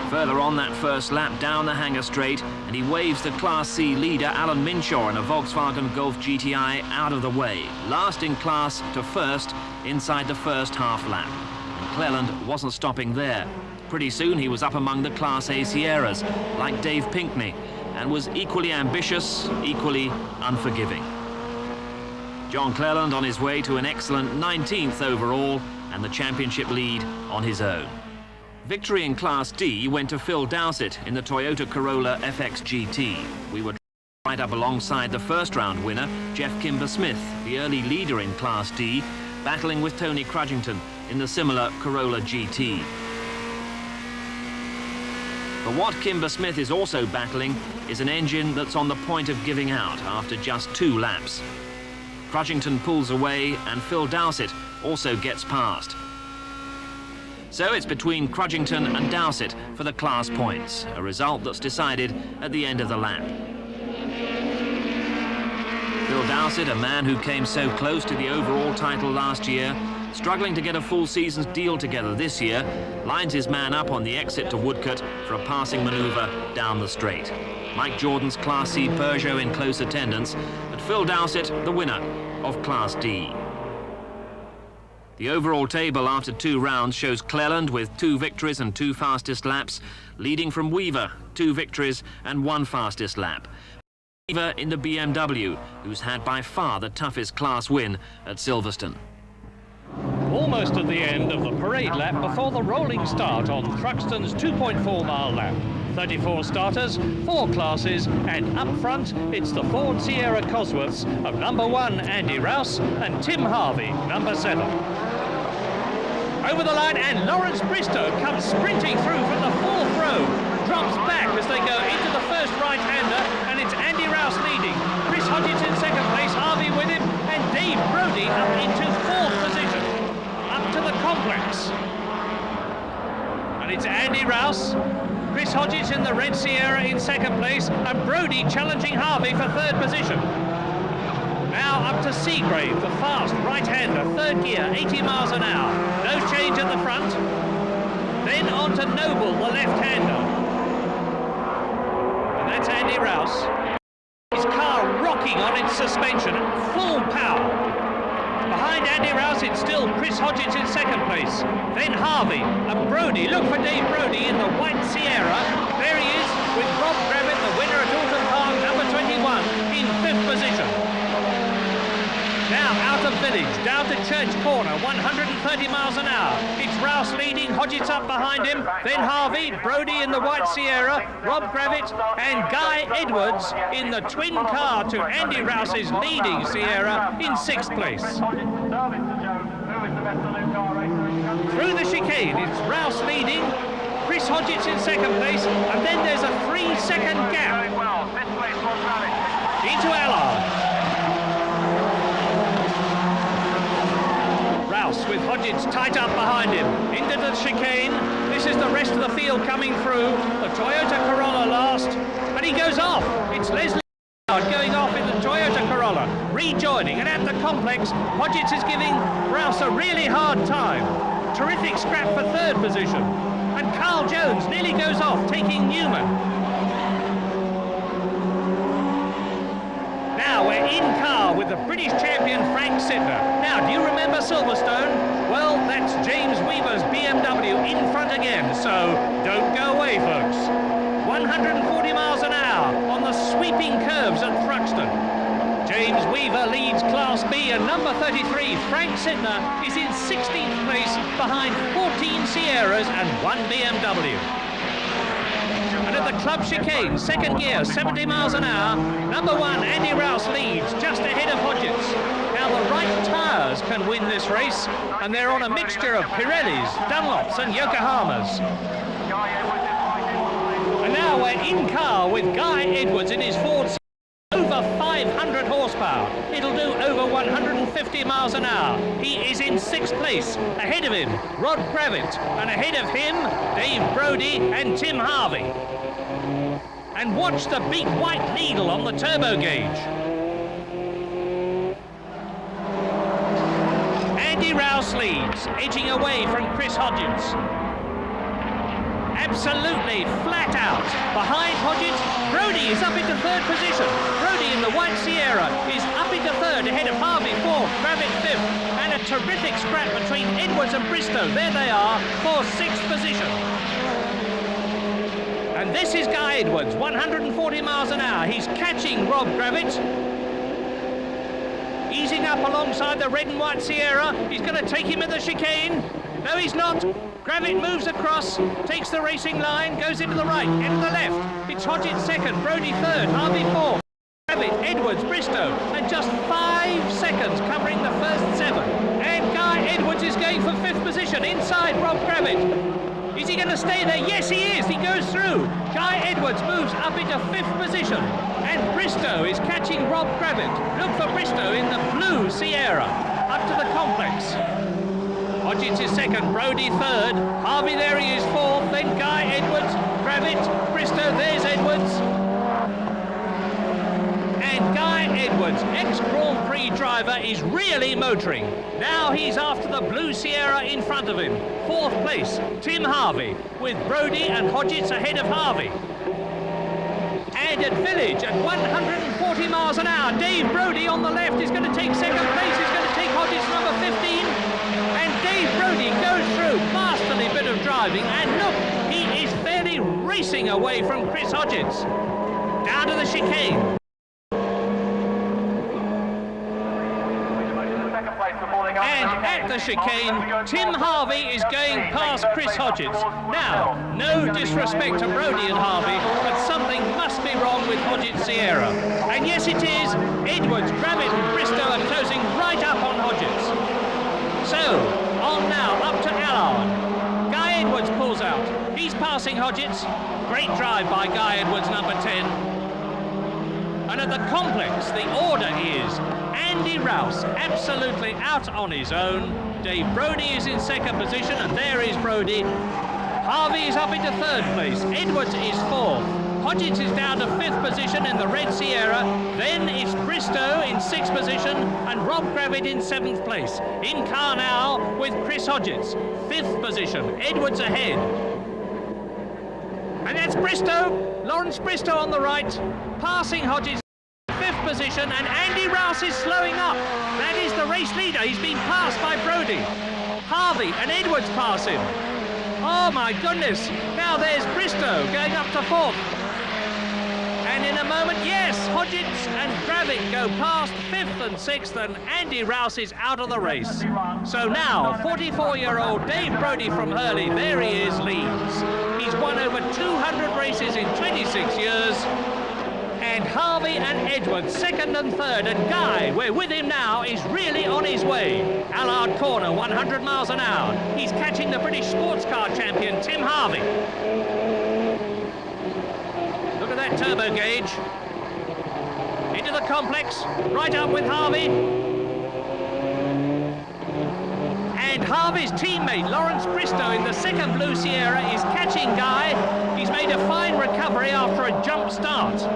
Further on that first lap down the hangar straight, and he waves the Class C leader Alan Minshaw in a Volkswagen Golf GTI out of the way, last in class to first inside the first half lap. And Cleland wasn't stopping there. Pretty soon he was up among the Class A Sierras, like Dave Pinkney, and was equally ambitious, equally unforgiving. John Cleland on his way to an excellent 19th overall, and the championship lead on his own. Victory in Class D went to Phil Dowsett in the Toyota Corolla FX GT. We were right up alongside the first round winner, Jeff Kimber-Smith, the early leader in Class D, battling with Tony Crudgington in the similar Corolla GT. But what Kimber-Smith is also battling is an engine that's on the point of giving out after just 2 laps. Crudgington pulls away and Phil Dowsett also gets past. So it's between Crudgington and Dowsett for the class points, a result that's decided at the end of the lap. Phil Dowsett, a man who came so close to the overall title last year, struggling to get a full season's deal together this year, lines his man up on the exit to Woodcote for a passing manoeuvre down the straight. Mike Jordan's Class C Peugeot in close attendance, but Phil Dowsett the winner of Class D. The overall table after 2 rounds shows Cleland with 2 victories and 2 fastest laps, leading from Weaver, 2 victories and 1 fastest lap. Weaver in the BMW, who's had by far the toughest class win at Silverstone. Almost at the end of the parade lap before the rolling start on Thruxton's 2.4-mile lap. 34 starters, 4 classes, and up front, it's the Ford Sierra Cosworths of number 1 Andy Rouse and Tim Harvey, number 7. Over the line, and Lawrence Bristow comes sprinting through from the 4th row, drops back as they go into the first right-hander, and it's Andy Rouse leading. Chris Hodges in second place, Harvey with him, and Dave Brody up into 4th position, up to the complex. And it's Andy Rouse, Chris Hodges in the red Sierra in second place, and Brody challenging Harvey for 3rd position. Now up to Seagrave, the fast right-hander, 3rd gear, 80 miles an hour. No change at the front. Then on to Noble, the left-hander. And that's Andy Rouse. His car rocking on its suspension, full power. Behind Andy Rouse, it's still Chris Hodges in second place. Then Harvey and Brody. Look for Dave Brody in the white Sierra. There he is with Rob Gravitt, the winner at Alton Park, number 21, in 5th position. Now out of Village, down to Church Corner, 130 miles an hour. It's Rouse leading, Hodges up behind him, then Harvey, Brody in the white Sierra, Rob Gravitt and Guy Edwards in the twin car to Andy Rouse's leading Sierra in 6th place. Through the chicane, it's Rouse leading, Chris Hodges in second place, and then there's a 3-second gap into Allard. With Hodges tight up behind him. Into the chicane. This is the rest of the field coming through. The Toyota Corolla last. And he goes off. It's Leslie going off in the Toyota Corolla. Rejoining. And at the complex, Hodges is giving Rouse a really hard time. Terrific scrap for 3rd position. And Carl Jones nearly goes off, taking Newman. Now we're in car with the British champion Frank Sidner. Now, do you remember Silverstone? Well, that's James Weaver's BMW in front again, so don't go away, folks. 140 miles an hour on the sweeping curves at Thruxton. James Weaver leads Class B, and number 33, Frank Sidner, is in 16th place behind 14 Sierras and 1 BMW. And at the club chicane, 2nd gear, 70 miles an hour, number 1, Andy Rouse leads just ahead of Hodges. Now the right tyres can win this race, and they're on a mixture of Pirellis, Dunlops and Yokohamas. And now we're in car with Guy Edwards in his Ford, over 500 horsepower. It'll do over 150 miles an hour. He is in 6th place. Ahead of him, Rod Gravett, and ahead of him, Dave Brodie and Tim Harvey. And watch the big white needle on the turbo gauge. Andy Rouse leads, edging away from Chris Hodgins. Absolutely flat out. Behind Hodgins, Brodie is up into 3rd position. Brodie in the White Sierra is up into 3rd, ahead of Harvey 4th, Gravett 5th, and a terrific scrap between Edwards and Bristow. There they are for 6th position. And this is Guy Edwards, 140 miles an hour. He's catching Rob Gravett. Easing up alongside the red and white Sierra. He's going to take him at the chicane. No, he's not. Gravett moves across, takes the racing line, goes into the right, into the left. It's Hodgins 2nd, Brodie 3rd, Harvey 4th. Gravett, Edwards, Bristow, and just 5 seconds covering the first 7. And Guy Edwards is going for 5th position inside Rob Gravett. Is he going to stay there? Yes, he is. He goes through. Guy Edwards moves up into 5th position. And Bristow is catching Rob Gravett. Look for Bristow in the blue Sierra. Up to the complex. Hodgins is 2nd, Brodie 3rd. Harvey, there he is 4th. Then Guy Edwards, Gravett, Bristow, there's Edwards. And Guy Edwards, ex-Grand Prix driver, is really motoring. Now he's after the blue Sierra in front of him. 4th place, Tim Harvey, with Brodie and Hodgins ahead of Harvey. And at Village, at 140 miles an hour, Dave Brodie on the left is going to take 2nd place. He's going to take Hodgins number 15. And Dave Brodie goes through, masterly bit of driving. And look, he is fairly racing away from Chris Hodgins. Down to the chicane. And at the chicane, Tim Harvey is going past Chris Hodgins. Now, no disrespect to Brodie and Harvey, but something must be wrong with Hodgins Sierra. And yes, it is. Edwards, Gravett and Bristow are closing right up on Hodgins. So, on now, up to Allard. Guy Edwards pulls out. He's passing Hodgins. Great drive by Guy Edwards, number 10. And at the complex, the order is Andy Rouse, absolutely out on his own. Dave Brodie is in 2nd position, and there is Brodie. Harvey is up into 3rd place. Edwards is 4th. Hodgins is down to 5th position in the red Sierra. Then it's Bristow in 6th position, and Rob Gravett in 7th place. In car now with Chris Hodgins, 5th position. Edwards ahead. And that's Bristow, Lawrence Bristow on the right, passing Hodgins. 5th position, and Andy Rouse is slowing up. That is the race leader. He's been passed by Brodie. Harvey and Edwards pass him. Oh my goodness. Now there's Bristow going up to 4th. And in a moment, yes, Hodgins and Gravett go past 5th and 6th, and Andy Rouse is out of the race. So now, 44-year-old Dave Brodie from Hurley, there he is, leads. He's won over 200 races in 26 years. And Harvey and Edwards, 2nd and 3rd, and Guy, we're with him now, is really on his way. Allard Corner, 100 miles an hour. He's catching the British sports car champion, Tim Harvey. Look at that turbo gauge. Into the complex, right up with Harvey. And Harvey's teammate, Lawrence Bristow, in the 2nd Blue Sierra, is catching Guy. He's made a fine recovery after a jump start.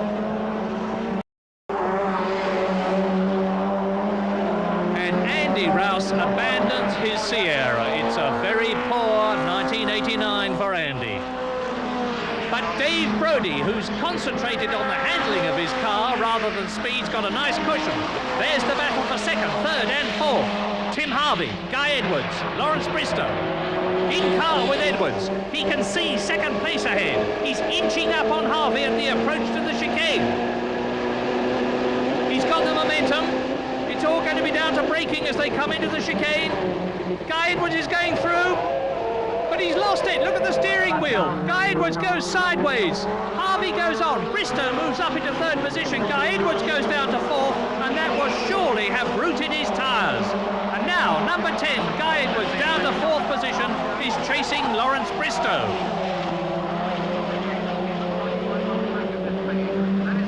Rouse abandons his Sierra. It's a very poor 1989 for Andy. But Dave Brodie, who's concentrated on the handling of his car rather than speed's got a nice cushion. There's the battle for 2nd, 3rd and 4th. Tim Harvey, Guy Edwards, Lawrence Bristow. In car with Edwards. He can see 2nd place ahead. He's inching up on Harvey at the approach to the chicane. He's got the momentum. It's all going to be down to braking as they come into the chicane. Guy Edwards is going through, but he's lost it. Look at the steering wheel. Guy Edwards goes sideways. Harvey goes on. Bristow moves up into 3rd position. Guy Edwards goes down to 4th, and that will surely have rooted his tyres. And now Bristow.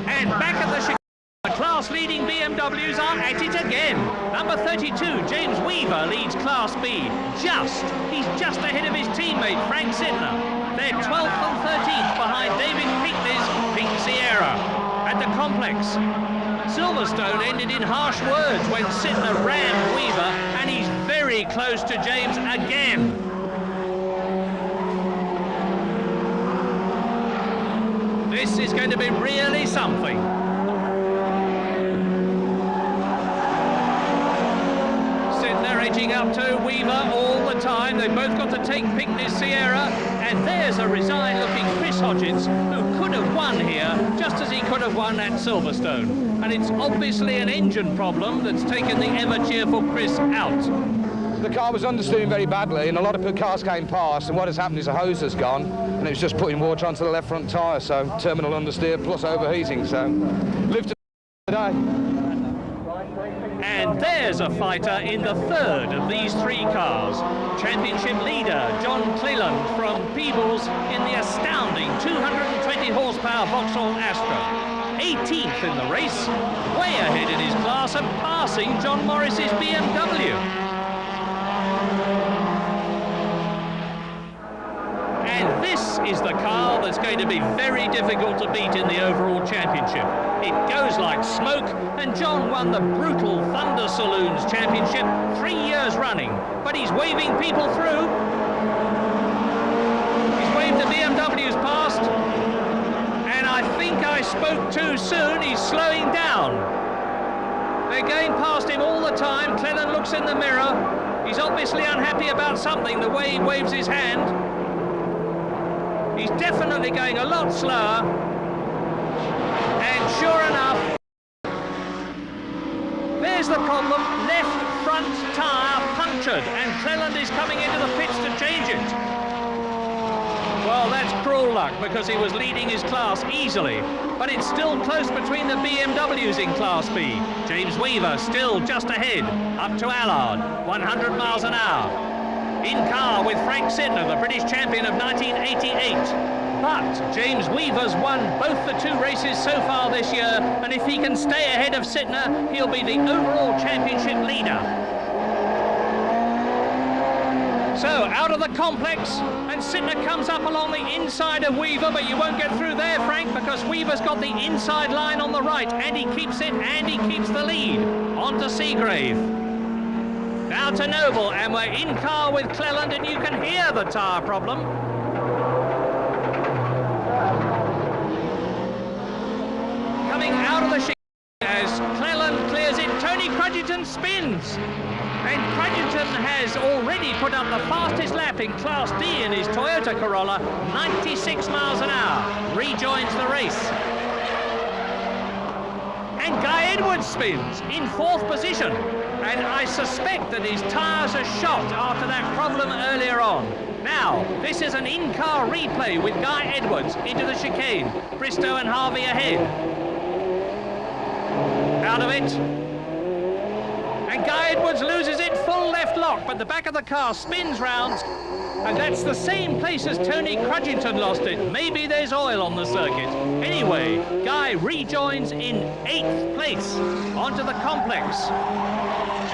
And back at the the class-leading BMWs are at it again. Number 32, James Weaver, leads Class B. He's just ahead of his teammate, Frank Sidner. They're 12th and 13th behind David Pinkney's Pink Sierra. At the complex, Silverstone ended in harsh words when Sidner rammed Weaver, and he's very close to James again. This is going to be really something. Sidner edging up to Weaver all the time. They've both got to take Pinkney's Sierra, and there's a resigned-looking Chris Hodgins, who could have won here, just as he could have won at Silverstone. And it's obviously an engine problem that's taken the ever-cheerful Chris out. The car was understeering very badly, and a lot of cars came past, and what has happened is the hose has gone, and it was just putting water onto the left front tyre, so terminal understeer plus overheating, so lived today. And there's a fighter in the third of these three cars. Championship leader John Cleland from Peebles in the astounding 220 horsepower Vauxhall Astra. 18th in the race, way ahead in his class and passing John Morris's BMW. And this is the car that's going to be very difficult to beat in the overall championship. It goes like smoke, and John won the brutal Thunder Saloons Championship 3 years running, but he's waving people through. He's waved the BMWs past, and I think I spoke too soon. He's slowing down. They're going past him all the time. Cleland looks in the mirror. He's obviously unhappy about something, the way he waves his hand. He's definitely going a lot slower. And sure enough, there's the problem. Left front tyre punctured, and Cleland is coming into the pits to change it. Well, that's cruel luck, because he was leading his class easily. But it's still close between the BMWs in Class B. James Weaver still just ahead, up to Allard, 100 miles an hour. In car with Frank Sidner, the British champion of 1988. But James Weaver's won both the two races so far this year, and if he can stay ahead of Sidner, he'll be the overall championship leader. So out of the complex, and Sidner comes up along the inside of Weaver, but you won't get through there, Frank, because Weaver's got the inside line on the right, and he keeps it, and he keeps the lead. On to Seagrave. Now to Noble, and we're in car with Cleland, and you can hear the tyre problem. Coming out of the chicane as Cleland clears it, Tony Crudgington spins. And Crudgington has already put up the fastest lap in Class D in his Toyota Corolla, 96 miles an hour, rejoins the race. And Guy Edwards spins in 4th position. And I suspect that his tyres are shot after that problem earlier on. Now, this is an in-car replay with Guy Edwards into the chicane. Bristow and Harvey ahead. Out of it. And Guy Edwards loses it, full left lock, but the back of the car spins round. And that's the same place as Tony Crudgington lost it. Maybe there's oil on the circuit. Anyway, Guy rejoins in 8th place onto the complex.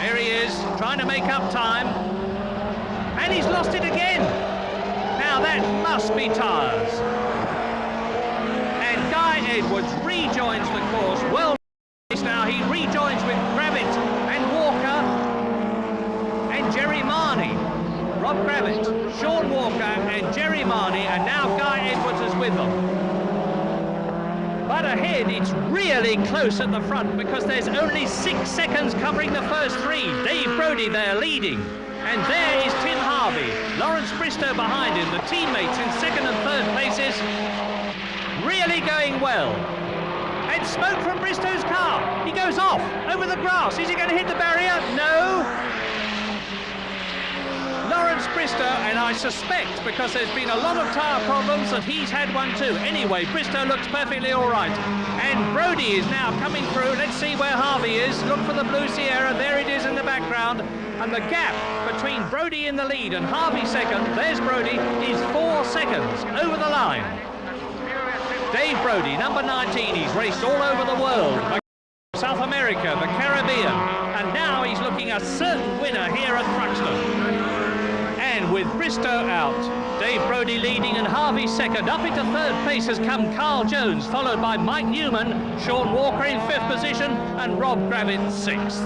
There he is, trying to make up time. And he's lost it again. Now that must be tyres. And Guy Edwards rejoins the course. Well, now he rejoins with Gravett and Walker and Jerry Marney. Rob Gravett, Sean Walker and Jerry Marney, and now Guy Edwards is with them. But ahead, it's really close at the front because there's only 6 seconds covering the first three. Dave Brodie there leading. And there is Tim Harvey. Lawrence Bristow behind him. The teammates in 2nd and 3rd places. Really going well. And smoke from Bristow's car. He goes off over the grass. Is he going to hit the barrier? No. Lawrence Bristow Bristow, and I suspect, because there's been a lot of tyre problems, that he's had one too. Anyway, Bristow looks perfectly all right. And Brodie is now coming through. Let's see where Harvey is. Look for the Blue Sierra. There it is in the background. And the gap between Brodie in the lead and Harvey second, there's Brodie, is 4 seconds over the line. Dave Brodie, number 19, he's raced all over the world. South America, the Caribbean, and now he's looking a certain winner here at Thruxton. And with Bristow out, Dave Brodie leading and Harvey second. Up into third place has come Carl Jones, followed by Mike Newman, Sean Walker in 5th position, and Rob Gravitt 6th.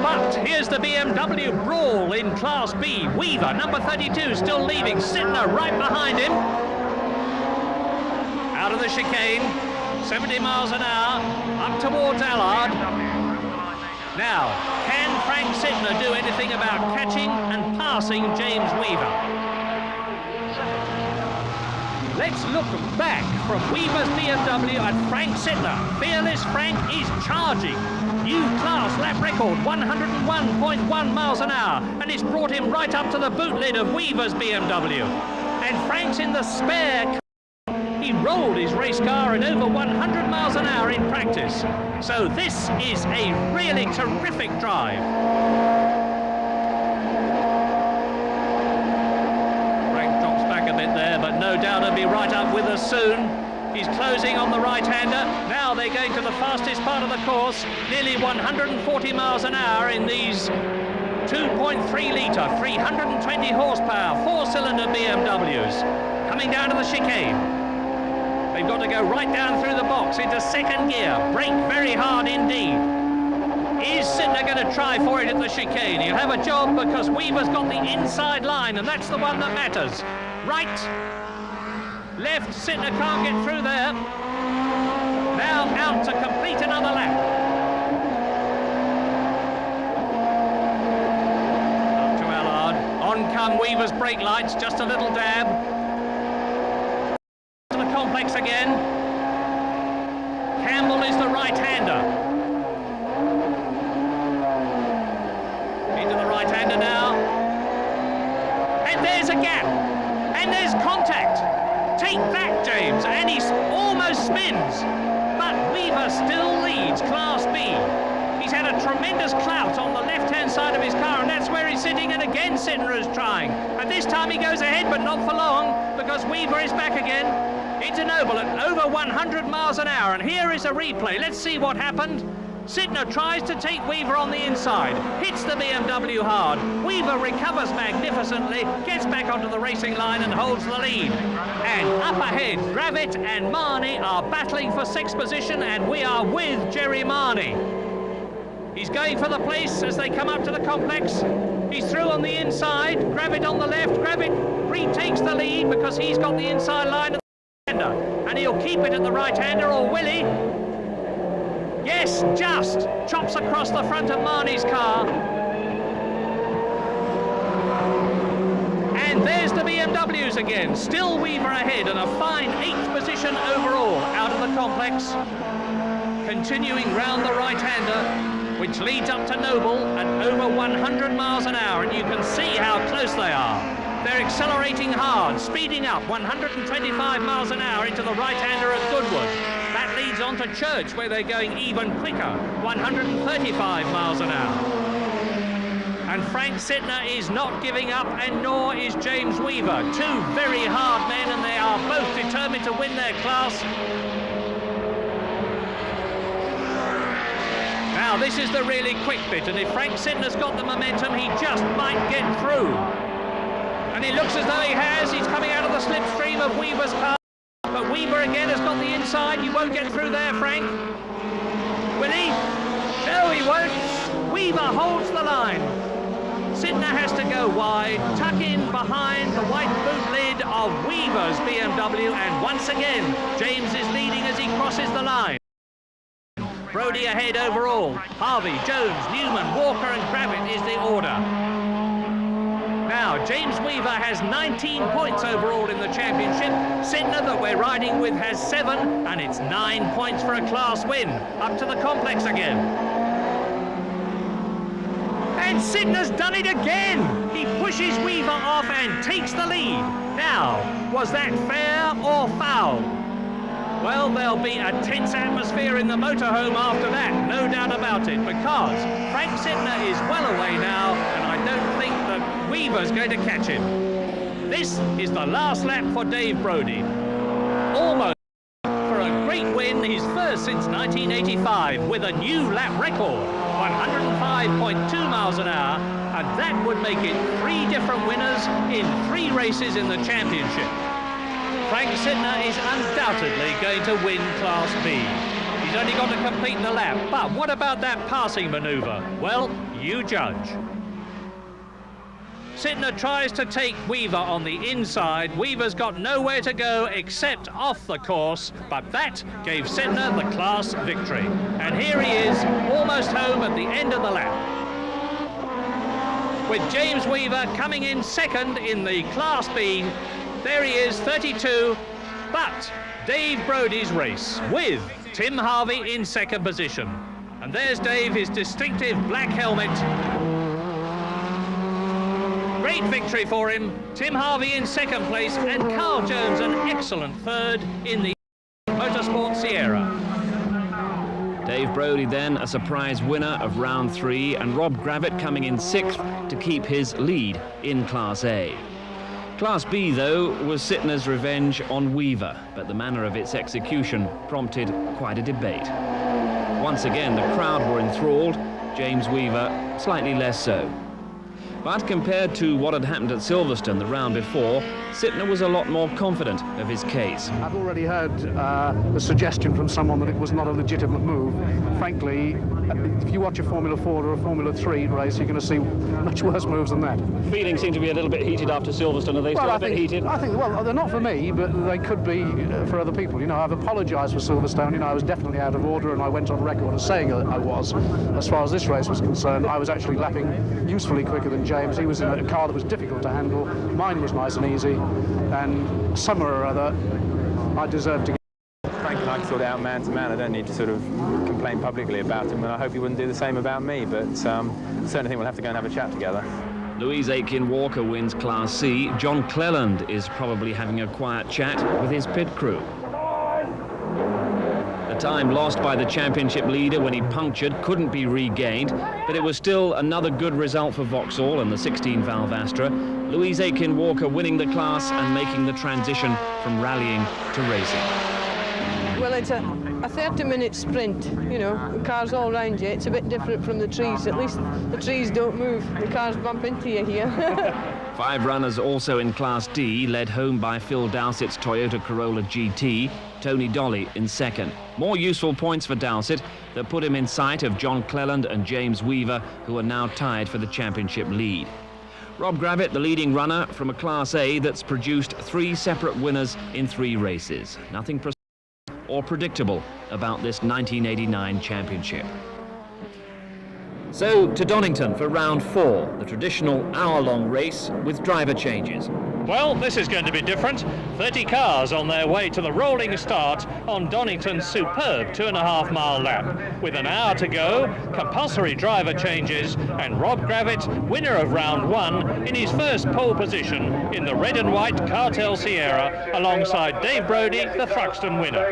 But here's the BMW brawl in Class B. Weaver, number 32, still leading. Sittner right behind him. Out of the chicane, 70 miles an hour, up towards Allard. Now, can Frank Sittner do anything about catching and passing James Weaver? Let's look back from Weaver's BMW at Frank Sittner. Fearless Frank is charging. New class lap record, 101.1 miles an hour, and it's brought him right up to the boot lid of Weaver's BMW. And Frank's in the spare car. He rolled his race car at over 100 miles an hour in practice. So this is a really terrific drive. Frank drops back a bit there, but no doubt he'll be right up with us soon. He's closing on the right-hander. Now they're going to the fastest part of the course, nearly 140 miles an hour in these 2.3 litre, 320 horsepower, 4-cylinder BMWs. Coming down to the chicane. They've got to go right down through the box into second gear. Brake very hard indeed. Is Sittner going to try for it at the chicane? He'll have a job because Weaver's got the inside line, and that's the one that matters. Right, left, Sittner can't get through there. Now out to complete another lap. Up to Allard. On come Weaver's brake lights, just a little dab. Complex again. Campbell is the right-hander. Into the right-hander now. And there's a gap. And there's contact. Take that, James. And he almost spins. But Weaver still leads Class B. He's had a tremendous clout on the left-hand side of his car, and that's where he's sitting, and again Sittner is trying. And this time he goes ahead, but not for long, because Weaver is back again. Into Noble at over 100 miles an hour, and here is a replay. Let's see what happened. Sittner tries to take Weaver on the inside, hits the BMW hard. Weaver recovers magnificently, gets back onto the racing line and holds the lead. And up ahead, Gravitt and Marnie are battling for 6th position, and we are with Jerry Marnie. He's going for the place as they come up to the complex. He's through on the inside, Gravitt on the left. Gravitt retakes the lead because he's got the inside line. And he'll keep it at the right-hander, or will he? Yes, just chops across the front of Marnie's car. And there's the BMWs again. Still Weaver ahead, and a fine 8th position overall out of the complex. Continuing round the right-hander, which leads up to Noble at over 100 miles an hour, and you can see how close they are. They're accelerating hard, speeding up 125 miles an hour into the right-hander at Goodwood. That leads on to Church, where they're going even quicker, 135 miles an hour. And Frank Sittner is not giving up, and nor is James Weaver. Two very hard men, and they are both determined to win their class. Now, this is the really quick bit, and if Frank Sittner's got the momentum, he just might get through. And it looks as though he has. He's coming out of the slipstream of Weaver's car. But Weaver again has got the inside. You won't get through there, Frank. Will he? No, he won't. Weaver holds the line. Sittner has to go wide, tuck in behind the white boot lid of Weaver's BMW. And once again, James is leading as he crosses the line. Brodie ahead overall. Harvey, Jones, Newman, Walker and Gravitt is the order. Now, James Weaver has 19 points overall in the championship. Sittner, that we're riding with, has 7, and it's 9 points for a class win. Up to the complex again. And Sytner's done it again. He pushes Weaver off and takes the lead. Now, was that fair or foul? Well, there'll be a tense atmosphere in the motorhome after that, no doubt about it, because Frank Sytner is well away now, and I don't think that Weaver's going to catch him. This is the last lap for Dave Brodie. Almost for a great win, his first since 1985, with a new lap record, 105.2 miles an hour, and that would make it 3 different winners in 3 races in the championship. Frank Sytner is undoubtedly going to win Class B. He's only got to complete the lap, but what about that passing manoeuvre? Well, you judge. Sytner tries to take Weaver on the inside. Weaver's got nowhere to go except off the course, but that gave Sytner the class victory. And here he is, almost home at the end of the lap. With James Weaver coming in second in the Class B. There he is, 32, but Dave Brodie's race with Tim Harvey in second position. And there's Dave, his distinctive black helmet. Great victory for him. Tim Harvey in second place and Carl Jones an excellent third in the Motorsport Sierra. Dave Brodie then a surprise winner of round 3 and Rob Gravitt coming in 6th to keep his lead in Class A. Class B, though, was Sytner's revenge on Weaver, but the manner of its execution prompted quite a debate. Once again, the crowd were enthralled, James Weaver slightly less so. But compared to what had happened at Silverstone the round before, Sytner was a lot more confident of his case. I've already heard a suggestion from someone that it was not a legitimate move. Frankly, if you watch a Formula 4 or a Formula 3 race, you're going to see much worse moves than that. Feelings seem to be a little bit heated after Silverstone. Are they still a bit heated? I think, well, they're not for me, but they could be for other people. You know, I've apologised for Silverstone. You know, I was definitely out of order, and I went on record as saying I was. As far as this race was concerned, I was actually lapping usefully quicker than James. He was in a car that was difficult to handle. Mine was nice and easy, and somewhere or other, I deserved to get. Frank and I can sort it out man to man. I don't need to sort of complain publicly about him, and I hope he wouldn't do the same about me, but certainly think we'll have to go and have a chat together. Louise Aitken-Walker wins Class C. John Cleland is probably having a quiet chat with his pit crew. The time lost by the championship leader when he punctured couldn't be regained, but it was still another good result for Vauxhall and the 16-valve Astra. Louise Aitken-Walker winning the class and making the transition from rallying to racing. Well, it's a 30-minute sprint, you know, the cars all round you. It's a bit different from the trees. At least the trees don't move. The cars bump into you here. 5 runners also in Class D, led home by Phil Dowsett's Toyota Corolla GT, Tony Dolly in second. More useful points for Dowsett that put him in sight of John Cleland and James Weaver, who are now tied for the championship lead. Rob Gravitt, the leading runner from a Class A that's produced 3 separate winners in 3 races. Nothing precise or predictable about this 1989 championship. So to Donington for round 4, the traditional hour-long race with driver changes. Well, this is going to be different. 30 cars on their way to the rolling start on Donington's superb 2.5-mile lap. With an hour to go, compulsory driver changes, and Rob Gravitt, winner of round 1, in his first pole position in the red and white Cartel Sierra, alongside Dave Brodie, the Thruxton winner.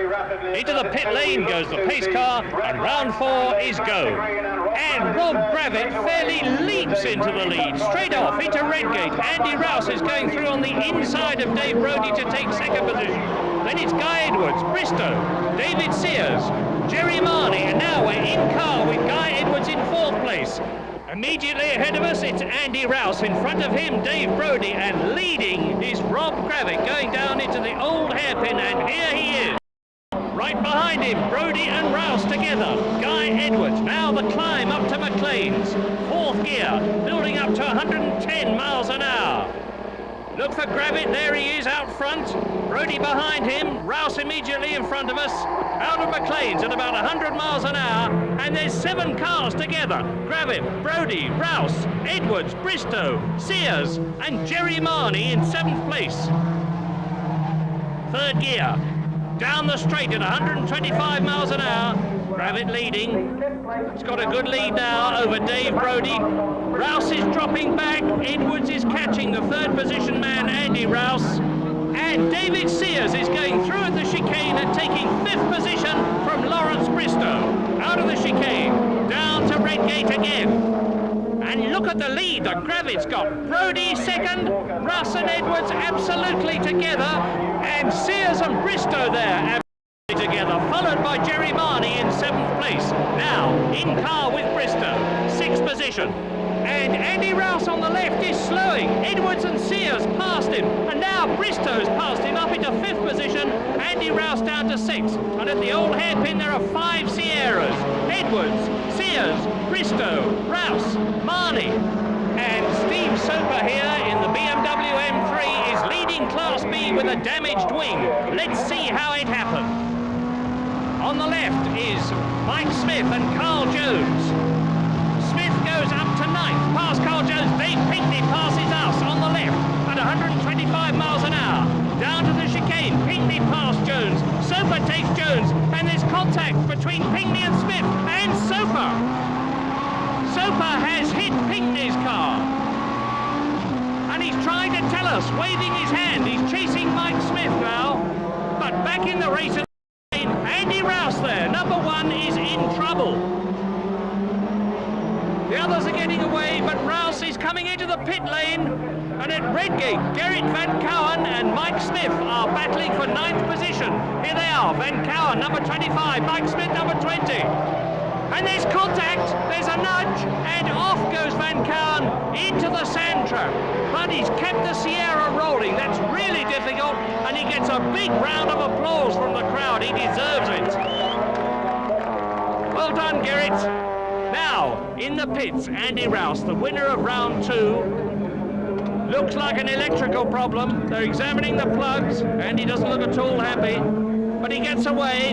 Into the pit lane goes the pace car, and round 4 is go. And Rob Gravitt fairly leaps into the lead, straight off into Redgate. Andy Rouse is going through on the inside of Dave Brodie to take second position. Then it's Guy Edwards, Bristow, David Sears, Jerry Marney, and now we're in car with Guy Edwards in 4th place. Immediately ahead of us, it's Andy Rouse. In front of him, Dave Brodie, and leading is Rob Gravitt going down into the old hairpin, and here he is. Right behind him, Brodie and Rouse together. Guy Edwards, now the climb up to McLean's. 4th gear, building up to 110 miles an hour. Look for Gravitt, there he is out front. Brodie behind him, Rouse immediately in front of us. Out of McLean's at about 100 miles an hour, and there's 7 cars together. Gravitt, Brodie, Rouse, Edwards, Bristow, Sears, and Jerry Marney in 7th place. 3rd gear. Down the straight at 125 miles an hour. Gravett leading. He's got a good lead now over Dave Brodie. Rouse is dropping back. Edwards is catching the third position man, Andy Rouse. And David Sears is going through at the chicane and taking fifth position from Lawrence Bristow. Out of the chicane, down to Redgate again. And look at the lead that Gravett's got. Brodie second, Russ and Edwards absolutely together, and Sears and Bristow there absolutely together, followed by Jerry Marnie in seventh place. Now, in car with Bristow, sixth position. And Andy Rouse on the left is slowing. Edwards and Sears past him. And now Bristow's past him up into fifth position. Andy Rouse down to sixth. And at the old hairpin there are 5 Sierras. Edwards, Sears, Bristow, Rouse, Marnie. And Steve Soper here in the BMW M3 is leading Class B with a damaged wing. Let's see how it happened. On the left is Mike Smith and Carl Jones. Smith goes up to ninth, past Carl Jones. Dave Pinkney passes us on the left at 125 miles an hour. Down to the chicane, Pinkney past Jones. Soper takes Jones, and there's contact between Pinkney and Smith, and Soper. Soper has hit Pinkney's car. And he's trying to tell us, waving his hand. He's chasing Mike Smith now. But back in the race, Andy Rouse there, number 1, is in trouble. The others are getting away, but Rouse is coming into the pit lane. And at Redgate, Gerrit Van Cowen and Mike Smith are battling for 9th position. Here they are, Van Cowen, number 25, Mike Smith, number 20. And there's contact, there's a nudge, and off goes Van Cowen into the sand trap. But he's kept the Sierra rolling. That's really difficult, and he gets a big round of applause from the crowd. He deserves it. Well done, Gerrit. Now, in the pits, Andy Rouse, the winner of round 2. Looks like an electrical problem. They're examining the plugs, and he doesn't look at all happy. But he gets away,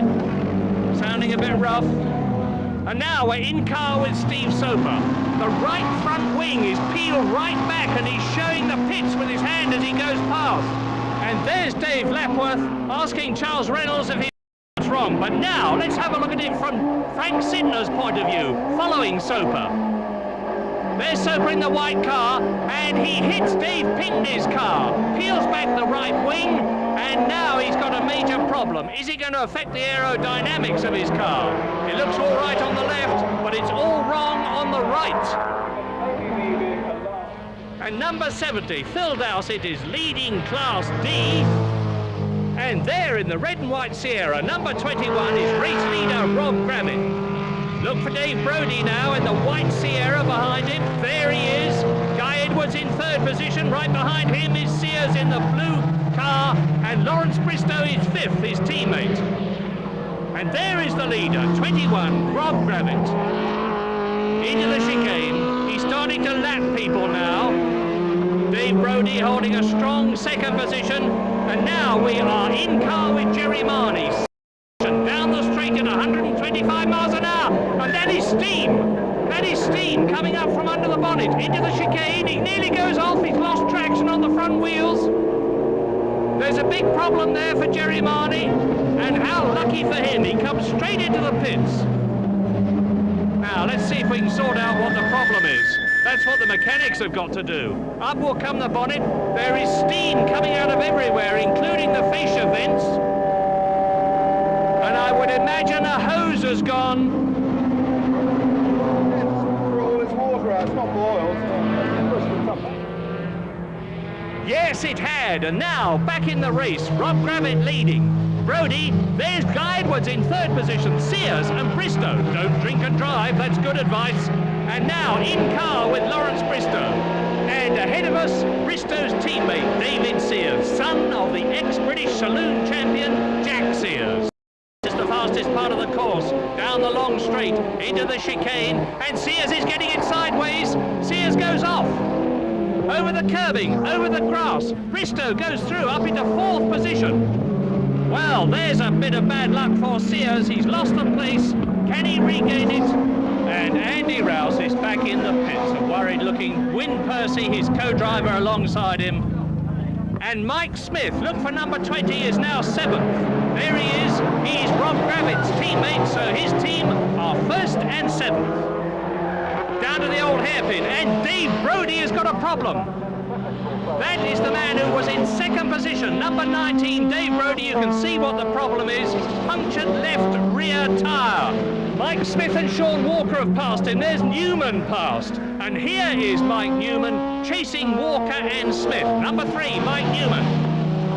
sounding a bit rough. And now we're in car with Steve Soper. The right front wing is peeled right back, and he's showing the pits with his hand as he goes past. And there's Dave Lapworth asking Charles Reynolds if he's wrong. But now, let's have a look at it from Frank Sidner's point of view, following Soper. There's Soper in the white car, and he hits Dave Pinkney's car, peels back the right wing, and now he's got a major problem. Is it going to affect the aerodynamics of his car? It looks all right on the left, but it's all wrong on the right. And number 70, Phil Dowsett, is leading Class D. And there in the red and white Sierra, number 21 is race leader Rob Gravett. Look for Dave Brodie now in the white Sierra behind him. There he is. Guy Edwards in third position. Right behind him is Sears in the blue car. And Lawrence Bristow is fifth, his teammate. And there is the leader, 21, Rob Gravett. Into the chicane. He's starting to lap people now. Dave Brodie holding a strong second position. And now we are in car with Jerry Marnie. Down the straight at 125 miles an hour. And that is steam. That is steam coming up from under the bonnet. Into the chicane. He nearly goes off. He's lost traction on the front wheels. There's a big problem there for Jerry Marnie. And how lucky for him. He comes straight into the pits. Now, let's see if we can sort out what the problem is. That's what the mechanics have got to do. Up will come the bonnet. There is steam coming out of everywhere, including the fascia vents. And I would imagine a hose has gone. It's water out, it's not boiled. Yes, it had. And now, back in the race, Rob Gravett leading. Brodie, there's Guy Edwards in third position. Sears and Bristow. Don't drink and drive, that's good advice. And now in car with Lawrence Bristow. And ahead of us, Bristow's teammate, David Sears, son of the ex-British saloon champion, Jack Sears. This is the fastest part of the course, down the long straight, into the chicane, and Sears is getting it sideways. Sears goes off. Over the curbing, over the grass. Bristow goes through, up into fourth position. Well, there's a bit of bad luck for Sears. He's lost the place. Can he regain it? And Andy Rouse is back in the pits. A worried-looking Wyn Percy, his co-driver, alongside him. And Mike Smith, look for number 20, is now 7th. There he is. He's Rob Gravett's teammate. teammates, so his team are 1st and 7th. Down to the old hairpin, and Dave Brodie has got a problem. That is the man who was in 2nd position, number 19, Dave Brodie. You can see what the problem is. Punctured left rear tyre. Mike Smith and Sean Walker have passed him. There's Newman passed. And here is Mike Newman chasing Walker and Smith. Number 3, Mike Newman.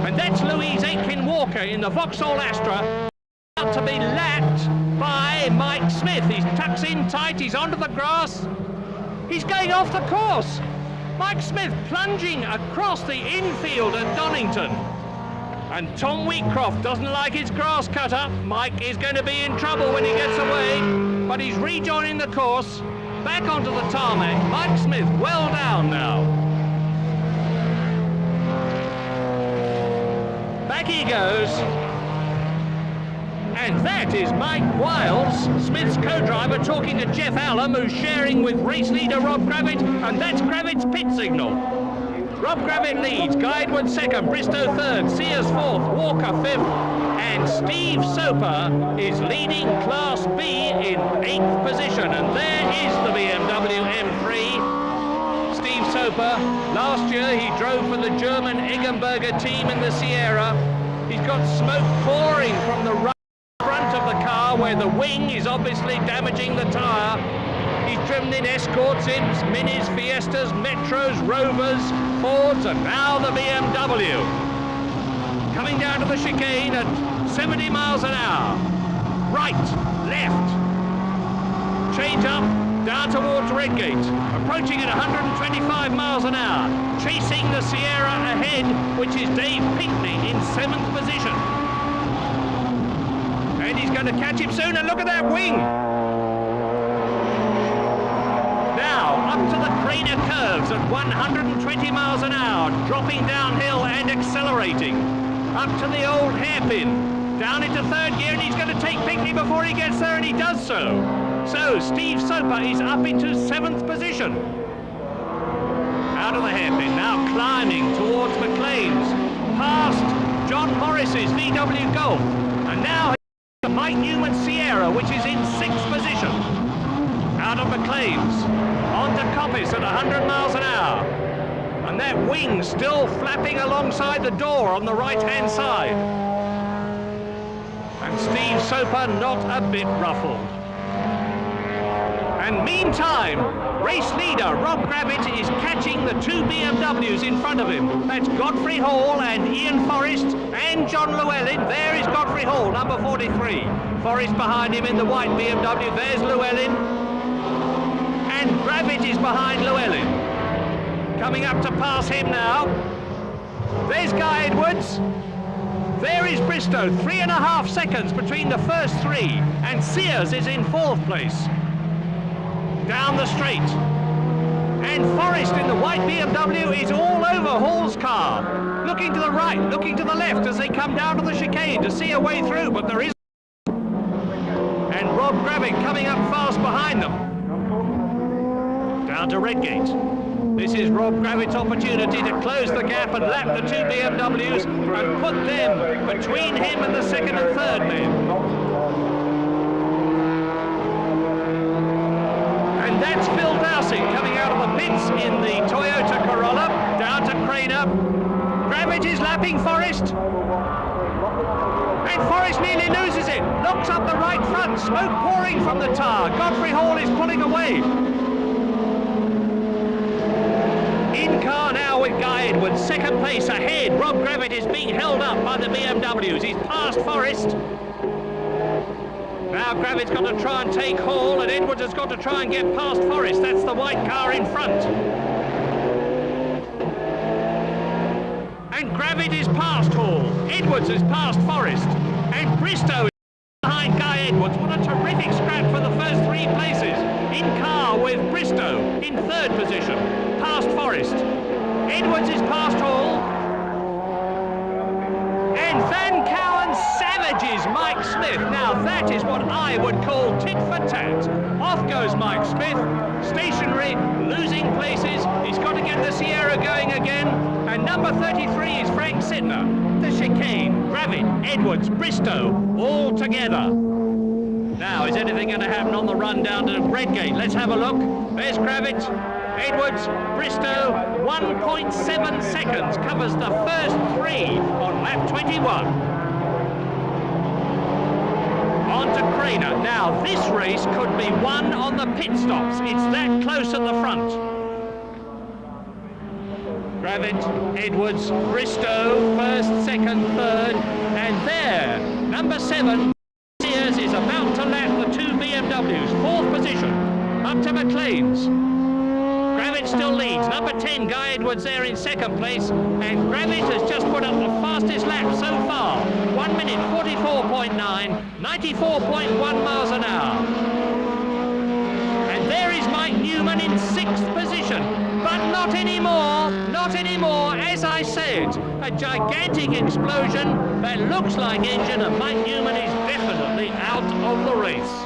And that's Louise Aitken-Walker in the Vauxhall Astra, about to be lapped by Mike Smith. He tucks in tight, he's onto the grass. He's going off the course. Mike Smith plunging across the infield at Donington. And Tom Wheatcroft doesn't like his grass cut up. Mike is going to be in trouble when he gets away, but he's rejoining the course, back onto the tarmac. Mike Smith well down now. Back he goes. And that is Mike Wiles, Smith's co-driver, talking to Jeff Allam, who's sharing with race leader Rob Gravitt, and that's Gravitt's pit signal. Rob Gravitt leads, Guy Edwards 2nd, Bristow 3rd, Sears 4th, Walker 5th, and Steve Soper is leading Class B in 8th position. And there is the BMW M3. Steve Soper, last year he drove for the German Eggenberger team in the Sierra. He's got smoke pouring from the right front of the car where the wing is obviously damaging the tyre. He's driven in Escorts, Minis, Fiestas, Metros, Rovers, Fords, and now the BMW. Coming down to the chicane at 70 miles an hour. Right, left. Change up, down towards Redgate. Approaching at 125 miles an hour. Chasing the Sierra ahead, which is Dave Pinkney in 7th position. And he's going to catch him soon, and look at that wing! Now, up to the Craner curves at 120 miles an hour, dropping downhill and accelerating. Up to the old hairpin, down into 3rd gear, and he's going to take Pinkney before he gets there, and he does so. So, Steve Soper is up into 7th position. Out of the hairpin, now climbing towards McLean's, past John Morris's VW Golf, and now Mike Newman Sierra, which is in 6th position. Out of McLean's, onto Coppice at 100 miles an hour. And that wing still flapping alongside the door on the right-hand side. And Steve Soper not a bit ruffled. And meantime, race leader Rob Gravitt is catching the 2 BMWs in front of him. That's Godfrey Hall and Ian Forrest and John Llewellyn. There is Godfrey Hall, number 43. Forrest behind him in the white BMW. There's Llewellyn. And Gravitt is behind Llewellyn. Coming up to pass him now. There's Guy Edwards. There is Bristow, 3.5 seconds between the first 3. And Sears is in 4th place. Down the straight. And Forrest in the white BMW is all over Hall's car. Looking to the right, looking to the left as they come down to the chicane to see a way through, but there is. And Rob Gravitt coming up fast behind them. Down to Redgate. This is Rob Gravitt's opportunity to close the gap and lap the 2 BMWs and put them between him and the 2nd and 3rd men. And that's Phil Dowsing coming out of the pits in the Toyota Corolla, down to Craner. Gravitt is lapping Forrest. And Forrest nearly loses it. Locks up the right front, smoke pouring from the tyre. Godfrey Hall is pulling away. In car now with Guy Edwards, 2nd place ahead. Rob Gravitt is being held up by the BMWs. He's past Forrest. Now Gravitt's got to try and take Hall, and Edwards has got to try and get past Forrest. That's the white car in front. And Gravitt is past Hall. Edwards is past Forrest. And Bristow is behind Guy Edwards. What a terrific scrap for the first 3 places. In car with Bristow in 3rd position. Past Forrest. Edwards is past Hall. And Van Cowen savages Mike Smith. Now that is what I would call tit for tat. Off goes Mike Smith, stationary, losing places. He's got to get the Sierra going again. And number 33 is Frank Sidner. The chicane, Gravitt, Edwards, Bristow, all together. is anything going to happen on the run down to Redgate? Let's have a look. There's Gravett, Edwards, Bristow, 1.7 seconds covers the first 3 on lap 21. On to Craner. Now, this race could be won on the pit stops. It's that close at the front. Gravett, Edwards, Bristow, first, second, third, and there, number 7, Sears is about to lap the 2 BMWs, 4th position, up to McLean's. Gravett still leads. Number 10, Guy Edwards there in 2nd place, and Gravett has just put up the fastest lap so far. 1 minute 44.9, 94.1 miles an hour. And there is Mike Newman in 6th position. But not anymore, not anymore. As I said, a gigantic explosion that looks like engine, and Mike Newman is definitely out of the race.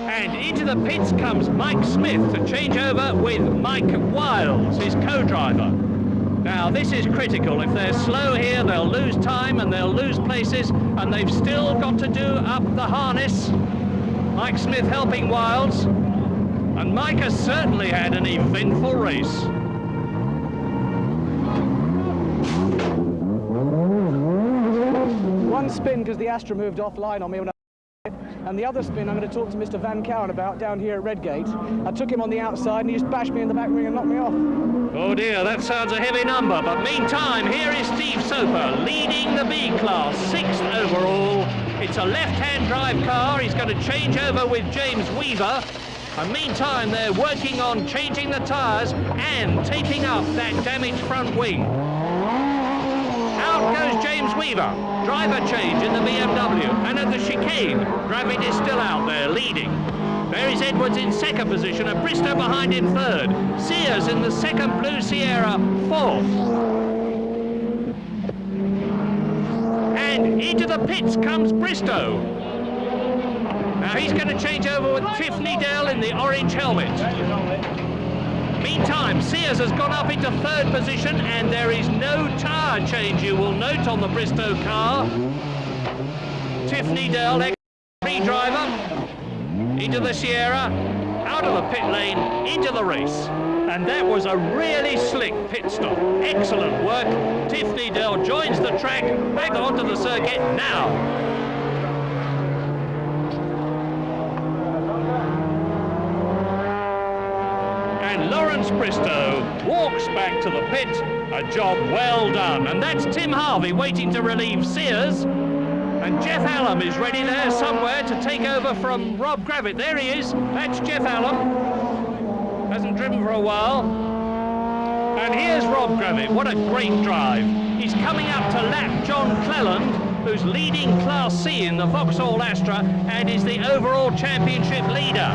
And into the pits comes Mike Smith to change over with Mike Wiles, his co-driver. Now this is critical. If they're slow here, they'll lose time and they'll lose places, and they've still got to do up the harness. Mike Smith helping Wiles. And Mike has certainly had an eventful race. One spin because the Astra moved offline on me when I and the other spin I'm going to talk to Mr. Van Cowen about down here at Redgate. I took him on the outside and he just bashed me in the back ring and knocked me off. Oh dear, that sounds a heavy number, but meantime here is Steve Soper leading the B class, 6th overall. It's a left-hand drive car. He's going to change over with James Weaver. And meantime, they're working on changing the tyres and taping up that damaged front wing. Out goes James Weaver. Driver change in the BMW. And at the chicane, Gravett is still out there leading. There is Edwards in 2nd position and Bristow behind him 3rd. Sears in the 2nd Blue Sierra 4th. And into the pits comes Bristow. Now he's going to change over with Tiffany Dell in the orange helmet. Meantime, Sears has gone up into 3rd position and there is no tyre change, you will note, on the Bristow car. Tiffany Dell, ex-3 driver, into the Sierra, out of the pit lane, into the race. And that was a really slick pit stop. Excellent work. Tiffany Dell joins the track, back onto the circuit now. And Lawrence Bristow walks back to the pit. A job well done. And that's Tim Harvey waiting to relieve Sears. And Jeff Allen is ready there somewhere to take over from Rob Gravett. There he is. That's Jeff Allen. Hasn't driven for a while. And here's Rob Gravett. What a great drive. He's coming up to lap John Cleland, who's leading Class C in the Vauxhall Astra and is the overall championship leader.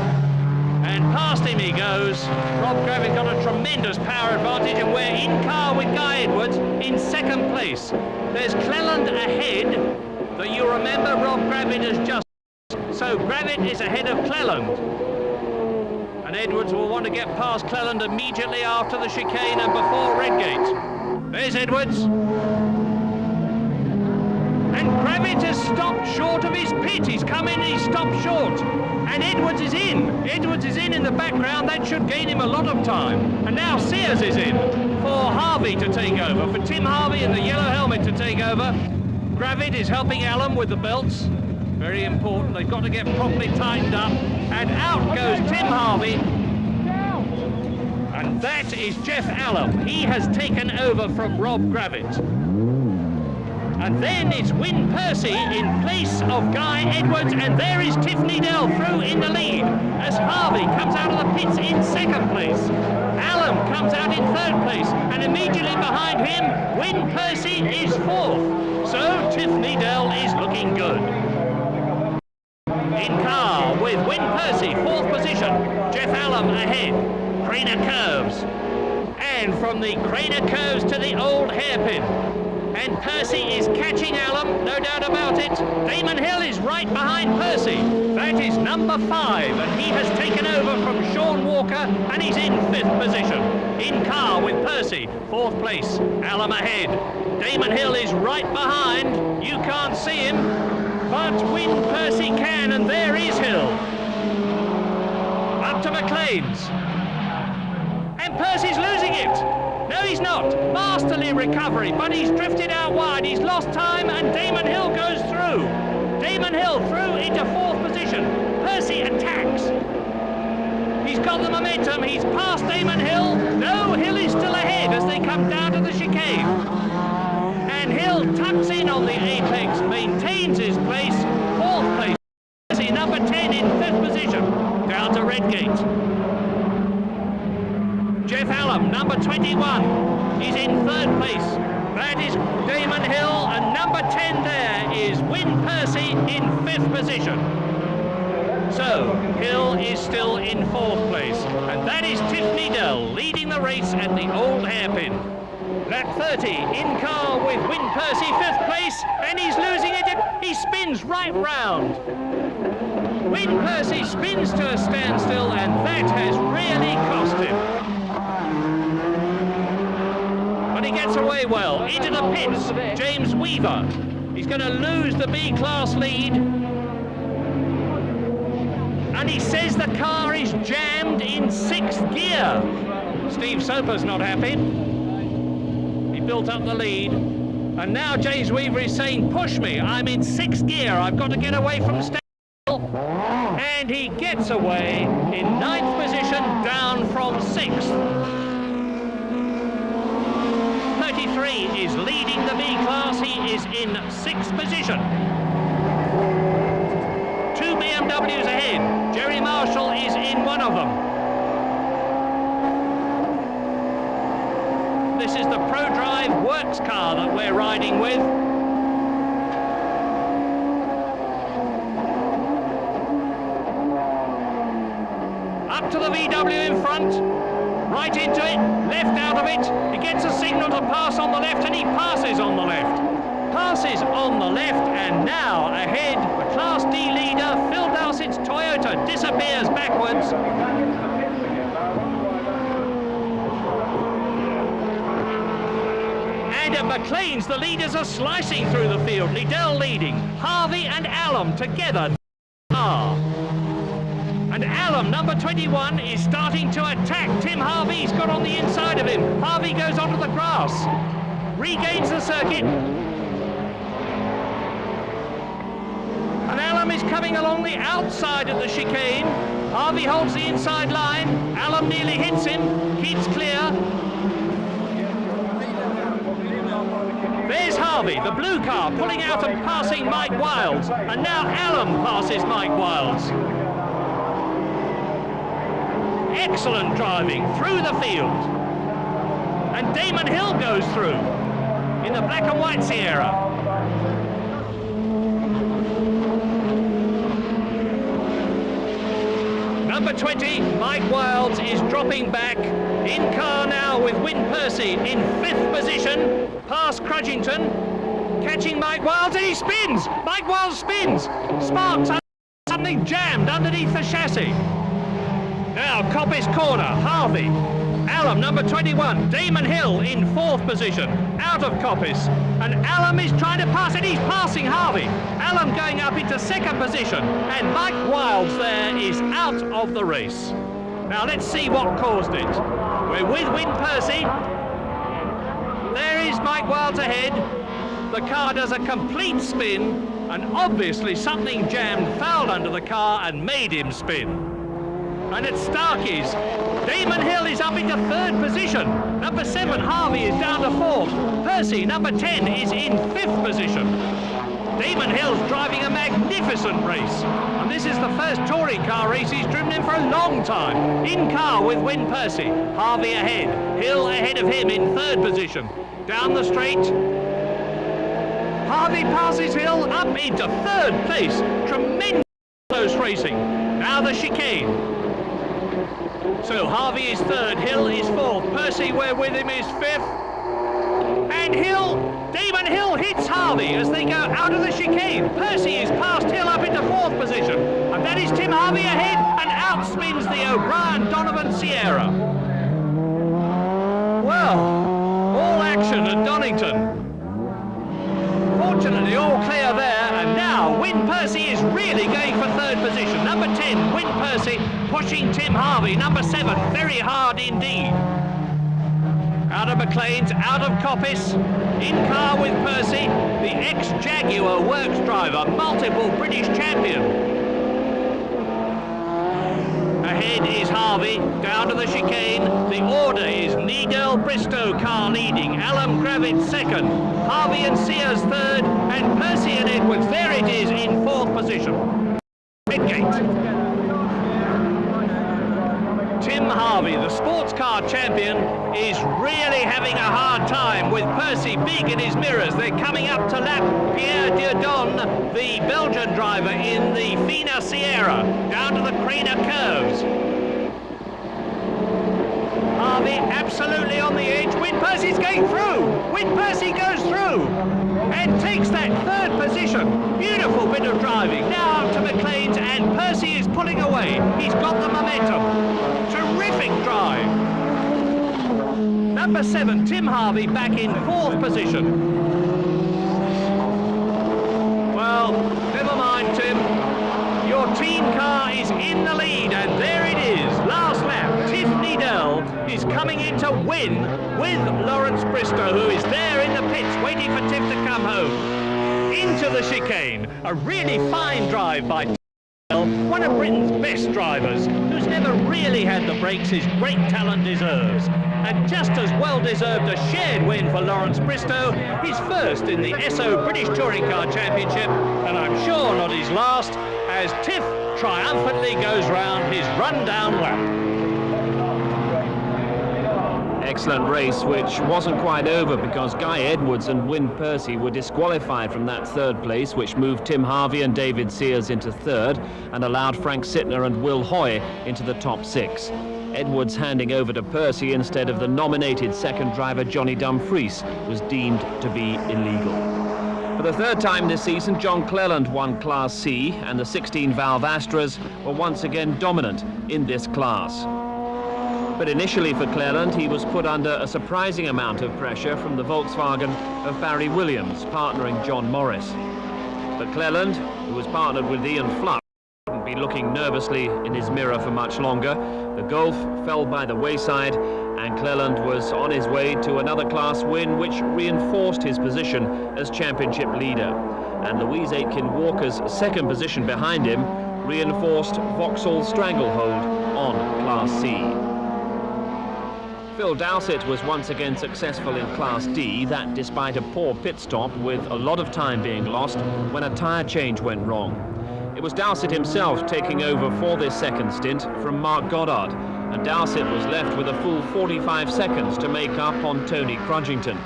And past him he goes. Rob Gravett got a tremendous power advantage, and we're in car with Guy Edwards in 2nd place. There's Cleland ahead, but you remember Rob Gravett has just... So Gravett is ahead of Cleland. And Edwards will want to get past Cleland immediately after the chicane and before Redgate. There's Edwards. And Gravett has stopped short of his pit. He's come in and he's stopped short. And Edwards is in. Edwards is in the background. That should gain him a lot of time. And now Sears is in for Harvey to take over, for Tim Harvey in the yellow helmet to take over. Gravett is helping Allen with the belts. Very important. They've got to get properly tightened up. And out goes Tim Harvey. And that is Jeff Allen. He has taken over from Rob Gravett. And then it's Wyn Percy in place of Guy Edwards, and there is Tiffany Dell through in the lead as Harvey comes out of the pits in 2nd place. Allen comes out in 3rd place, and immediately behind him, Wyn Percy is 4th. So Tiffany Dell is looking good. In car with Wyn Percy, 4th position, Jeff Allen ahead, Craner curves. And from the Craner curves to the old hairpin. And Percy is catching Allen, no doubt about it. Damon Hill is right behind Percy. That is number 5, and he has taken over from Sean Walker, and he's in 5th position. In car with Percy, 4th place, Allen ahead. Damon Hill is right behind. You can't see him, but Wyn Percy can, and there is Hill. McLean's. And Percy's losing it. No, he's not. Masterly recovery, but he's drifted out wide. He's lost time, and Damon Hill goes through. Damon Hill through into fourth position. Percy attacks. He's got the momentum. He's past Damon Hill. No, Hill is still ahead as they come down to the chicane. And Hill tucks in on the apex, maintains his place, fourth place. Percy, number 10, in fifth position, down to Redgate. Jeff Allen, number 21, is in third place. That is Damon Hill, and number 10 there is Win Percy in fifth position. So, Hill is still in fourth place, and that is Tiffany Dell leading the race at the old hairpin. Lap 30, in car with Win Percy, fifth place, and he's losing it. He spins right round. Win Percy spins to a standstill, and that has really cost him. But he gets away well. Into the pits, James Weaver. He's going to lose the B-class lead. And he says the car is jammed in sixth gear. Steve Soper's not happy. He built up the lead. And now James Weaver is saying, push me, I'm in sixth gear. I've got to get away from standstill. And he gets away in ninth position, down from sixth. 33 is leading the B-class. He is in sixth position. Two BMWs ahead. Jerry Marshall is in one of them. This is the ProDrive Works car that we're riding with. Up to the VW in front. Right into it, left out of it. He gets a signal to pass on the left, and he passes on the left. Passes on the left, and now ahead, the Class D leader, Phil Dowsett's Toyota, disappears backwards. And at McLean's, the leaders are slicing through the field. Liddell leading, Harvey and Allen together are. And Allen, number 21, is starting to attack Tim Harvey. He's got on the inside of him. Harvey goes onto the grass, regains the circuit. And Allen is coming along the outside of the chicane. Harvey holds the inside line. Allen nearly hits him, keeps clear. There's Harvey, the blue car, pulling out and passing Mike Wilds. And now Allen passes Mike Wilds. Excellent driving through the field. And Damon Hill goes through in the black and white Sierra. Number 20, Mike Wilds, is dropping back. In car now with Win Percy in fifth position, past Crudgington, catching Mike Wilds, and he spins! Mike Wilds spins! Sparks something jammed underneath the chassis. Now, Coppice corner, Harvey. Allen, number 21, Damon Hill in fourth position, out of Coppice. And Allen is trying to pass it, he's passing Harvey. Allen going up into second position, and Mike Wilds there is out of the race. Now, let's see what caused it. We're with Win Percy. There is Mike Wilds ahead. The car does a complete spin, and obviously something jammed, fouled under the car and made him spin. And at Starkey's, Damon Hill is up into third position. Number 7, Harvey, is down to fourth. Percy, number 10, is in fifth position. Damon Hill's driving a magnificent race. And this is the first touring car race he's driven in for a long time. In car with Win Percy. Harvey ahead. Hill ahead of him in third position. Down the straight. Harvey passes Hill up into third place. Tremendous close racing. Now the chicane. So Harvey is third, Hill is fourth, Percy, we're with him, is fifth. And Damon Hill hits Harvey as they go out of the chicane. Percy is past Hill up into fourth position. And that is Tim Harvey ahead and outspins the O'Brien-Donovan Sierra. Well, all action at Donington. Fortunately, all clear there, and now Now, Win Percy is really going for third position. Number 10, Win Percy, pushing Tim Harvey. Number 7, very hard indeed. Out of McLean's, out of Coppice, in car with Percy, the ex-Jaguar works driver, multiple British champion. Ahead is Harvey, down to the chicane. The order is Nigel Bristow car leading, Alan Kravitz second, Harvey and Sears third, and Percy and Edwards, there it is, in fourth position. Midgate. Tim Harvey, the sports car champion, is really having a hard time with Percy big in his mirrors. They're coming up to lap Pierre Dieudonne, the Belgian driver in the Fina Sierra, down to the Craner curves. Harvey absolutely on the edge. Win Percy's going through. Win Percy goes through and takes that third position. Beautiful bit of driving. Now up to McLean's, and Percy is pulling away. He's got the momentum. Terrific drive. Number 7, Tim Harvey, back in fourth position. Well, never mind, Tim. Your team car is in the lead, and there it is. Last lap, Tiff Needell is coming in to win with Lawrence Bristow, who is there in the pits waiting for Tiff to come home. Into the chicane. A really fine drive by one of Britain's best drivers, who's never really had the breaks his great talent deserves. And just as well deserved a shared win for Lawrence Bristow, his first in the Esso British Touring Car Championship, and I'm sure not his last, as Tiff triumphantly goes round his run-down lap. Excellent race, which wasn't quite over because Guy Edwards and Win Percy were disqualified from that third place, which moved Tim Harvey and David Sears into third and allowed Frank Sittner and Will Hoy into the top 6. Edwards handing over to Percy instead of the nominated second driver Johnny Dumfries was deemed to be illegal. For the third time this season, John Cleland won Class C, and the 16-valve Astras were once again dominant in this class. But initially for Cleland, he was put under a surprising amount of pressure from the Volkswagen of Barry Williams, partnering John Morris. But Cleland, who was partnered with Ian Fluff, wouldn't be looking nervously in his mirror for much longer. The Golf fell by the wayside, and Cleland was on his way to another class win, which reinforced his position as championship leader. And Louise Aitken-Walker's second position behind him reinforced Vauxhall's stranglehold on Class C. Phil Dowsett was once again successful in Class D, that despite a poor pit stop with a lot of time being lost when a tyre change went wrong. It was Dowsett himself taking over for this second stint from Mark Goddard, and Dowsett was left with a full 45 seconds to make up on Tony Crudgington.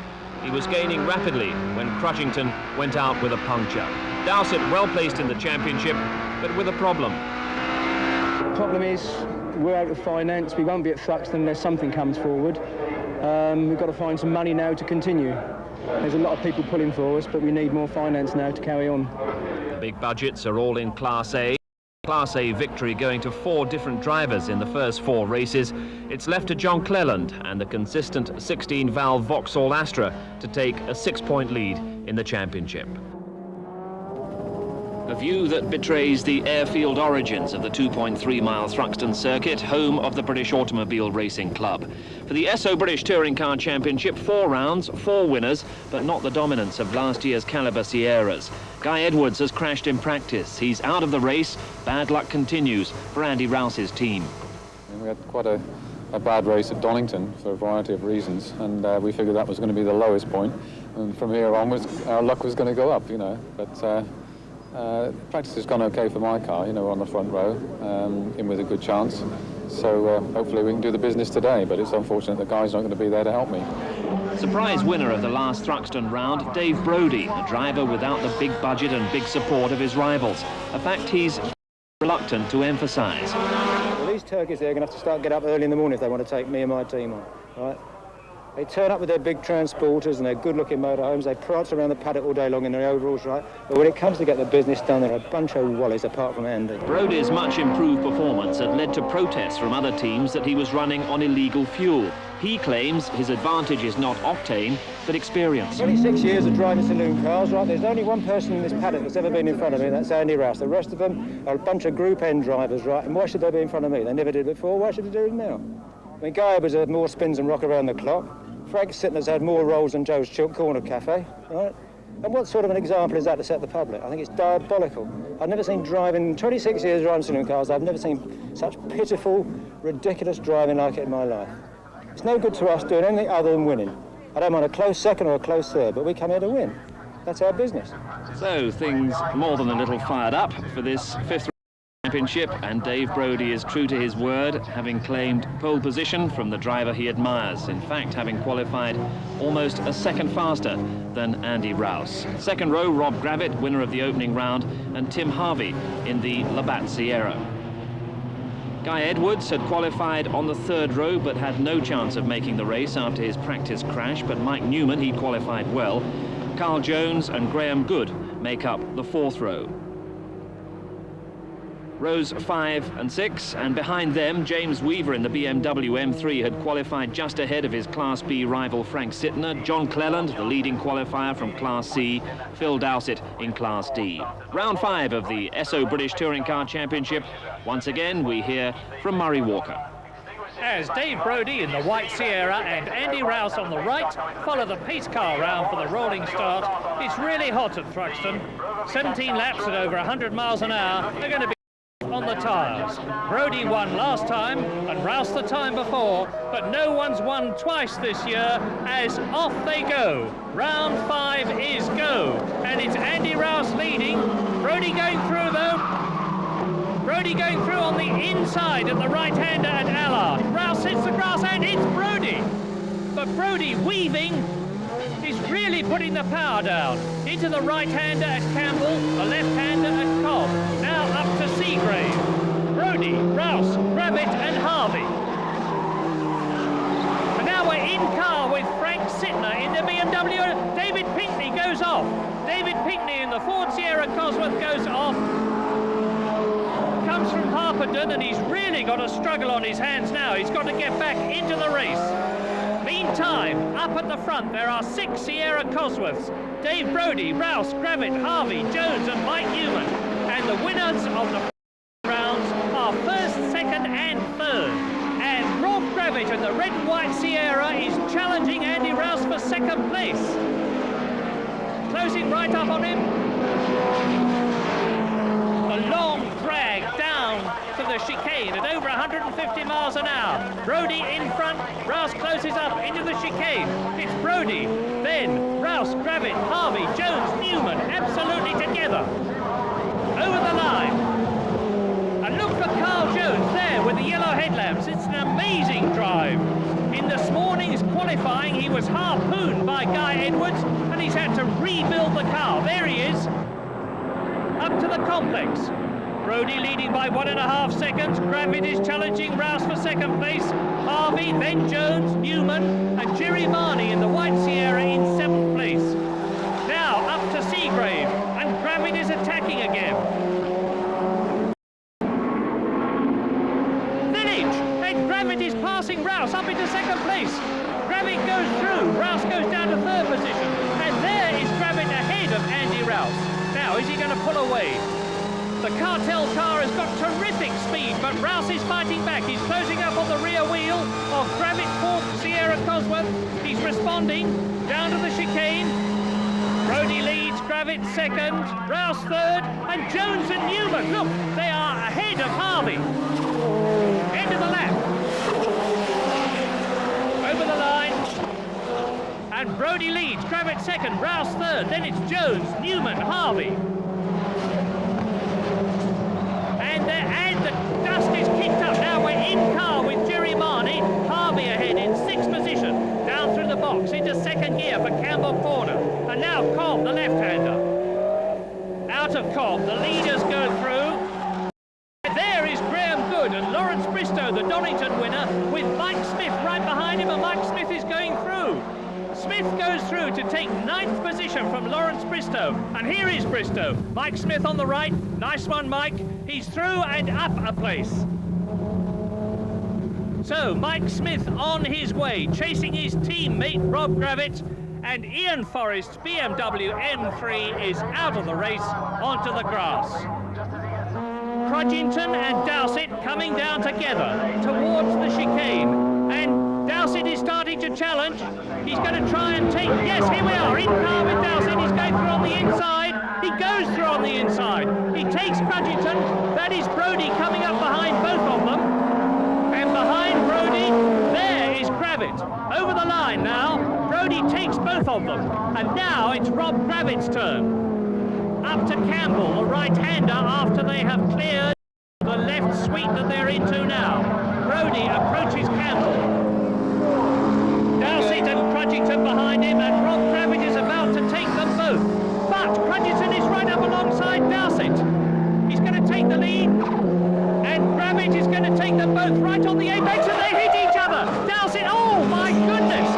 He was gaining rapidly when Crudgington went out with a puncture. Dowsett well placed in the championship, but with a problem. The problem is, we're out of finance. We won't be at Thruxton unless something comes forward. We've got to find some money now to continue. There's a lot of people pulling for us, but we need more finance now to carry on. The big budgets are all in Class A. Class A victory going to 4 different drivers in the first 4 races. It's left to John Cleland and the consistent 16-valve Vauxhall Astra to take a 6-point lead in the championship. A view that betrays the airfield origins of the 2.3-mile Thruxton circuit, home of the British Automobile Racing Club. For the Esso British Touring Car Championship, 4 rounds, 4 winners, but not the dominance of last year's Caliber Sierras. Guy Edwards has crashed in practice. He's out of the race. Bad luck continues for Andy Rouse's team. We had quite a bad race at Donington for a variety of reasons, and we figured that was going to be the lowest point. And from here onwards, our luck was going to go up, you know. But practice has gone okay for my car, you know, we're on the front row, in with a good chance. So hopefully we can do the business today, but it's unfortunate the guy's not going to be there to help me. Surprise winner of the last Thruxton round, Dave Brodie, a driver without the big budget and big support of his rivals. A fact he's reluctant to emphasise. Well, these turkeys, they're going to have to get up early in the morning if they want to take me and my team on, right? They turn up with their big transporters and their good-looking motorhomes. They prance around the paddock all day long in their overalls, right? But when it comes to get the business done, they're a bunch of wallies apart from Andy. Brodie's much improved performance had led to protests from other teams that he was running on illegal fuel. He claims his advantage is not octane, but experience. 26 years of driving saloon cars, right? There's only one person in this paddock that's ever been in front of me, that's Andy Rouse. The rest of them are a bunch of Group N drivers, right? And why should they be in front of me? They never did it before. Why should they do it now? I mean, Guy Edwards had more spins and rock around the clock. Frank Sittner's had more rolls than Joe's Chilk Corner Cafe, right? And what sort of an example is that to set the public? I think it's diabolical. I've never seen driving, 26 years driving saloon cars, I've never seen such pitiful, ridiculous driving like it in my life. It's no good to us doing anything other than winning. I don't mind a close second or a close third, but we come here to win. That's our business. So things more than a little fired up for this fifth championship, and Dave Brodie is true to his word, having claimed pole position from the driver he admires, in fact having qualified almost a second faster than Andy Rouse. Second row, Rob Gravitt, winner of the opening round, and Tim Harvey in the Labatt Sierra. Guy Edwards had qualified on the third row but had no chance of making the race after his practice crash, but Mike Newman, he qualified well. Carl Jones and Graham Good make up the fourth row. Rows 5 and 6, and behind them, James Weaver in the BMW M3 had qualified just ahead of his Class B rival Frank Sittner, John Cleland, the leading qualifier from Class C, Phil Dowsett in Class D. Round 5 of the Esso British Touring Car Championship. Once again, we hear from Murray Walker. As Dave Brodie in the White Sierra and Andy Rouse on the right follow the pace car round for the rolling start. It's really hot at Thruxton. 17 laps at over 100 miles an hour. They're going to be on the tyres. Brodie won last time and Rouse the time before, but no one's won twice this year, as off they go. Round 5 is go, and it's Andy Rouse leading. Brodie going through though. Brodie going through on the inside at the right-hander at Allard. Rouse hits the grass and it's Brodie. But Brodie weaving is really putting the power down. Into the right-hander at Campbell, the left-hander at Cobb. Now up to Seagrave. Brodie, Rouse, Gravitt and Harvey. And now we're in car with Frank Sittner in the BMW. David Pinkney goes off. David Pinkney in the Ford Sierra Cosworth goes off. Comes from Harpenden, and he's really got a struggle on his hands now. He's got to get back into the race. Meantime, up at the front, there are 6 Sierra Cosworths. Dave Brodie, Rouse, Gravitt, Harvey, Jones and Mike Newman. And the winners of the rounds are first, second and third. And Rob Gravitt in the red and white Sierra is challenging Andy Rouse for second place. Closing right up on him. A long drag down to the chicane at over 150 miles an hour. Brodie in front, Rouse closes up into the chicane. It's Brodie, then Rouse, Gravitt, Harvey, Jones, Newman, absolutely together. Over the line. And look for Carl Jones there with the yellow headlamps. It's an amazing drive. In this morning's qualifying, he was harpooned by Guy Edwards, and he's had to rebuild the car. There he is. Up to the complex. Brodie leading by 1.5 seconds. Gravitt is challenging Rouse for second place. Harvey, then Jones, Newman, and Jerry Marney in the White Sierra in 7th place. Now up to Seagrave, and Gravitt is attacking again. Village, and Gravitt is passing Rouse up into second place. Gravitt goes through, Rouse goes down to third position, and there is Gravitt ahead of Andy Rouse. Now, is he going to pull away? The cartel car has got terrific speed, but Rouse is fighting back. He's closing up on the rear wheel of Gravitt Ford Sierra Cosworth. He's responding down to the chicane. Brodie leads, Gravitt second, Rouse third, and Jones and Newman, look, they are ahead of Harvey. End of the lap. Over the line. And Brodie leads, Gravitt second, Rouse third, then it's Jones, Newman, Harvey. And the dust is kicked up. Now we're in car with Jerry Marney, Harvey ahead in 6th position, down through the box into second gear for Campbell Corner. And now Cobb, the left-hander. Out of Cobb, the leaders go through. There is Graham Good and Lawrence Bristow, the Donington winner, with Mike Smith right behind him, and Mike Smith is going going through. Smith goes through to take 9th position from Lawrence Bristow. And here is Bristow. Mike Smith on the right. Nice one, Mike. He's through and up a place. So Mike Smith on his way, chasing his teammate Rob Gravett, and Ian Forrest's BMW M3 is out of the race onto the grass. Crudgington and Dowsett coming down together towards the chicane, and Dowsett is starting to challenge. He's going to try and take, yes, here we are, in car with Dowsett. He's going through on the inside. He goes through on the inside. He takes Crudgington. That is Brodie coming up behind both of them. And behind Brodie, there is Gravett. Over the line now. Brodie takes both of them. And now it's Rob Gravett's turn. Up to Campbell, the right-hander, after they have cleared the left sweep that they're into now. Brodie approaches Campbell. Dowsett and Crudgington behind him, and Rob Gravett is about to take them both. But Crudgington is right up alongside Dowsett. He's going to take the lead, and Gravett is going to take them both right on the apex, and they hit each other. Dowsett, oh my goodness!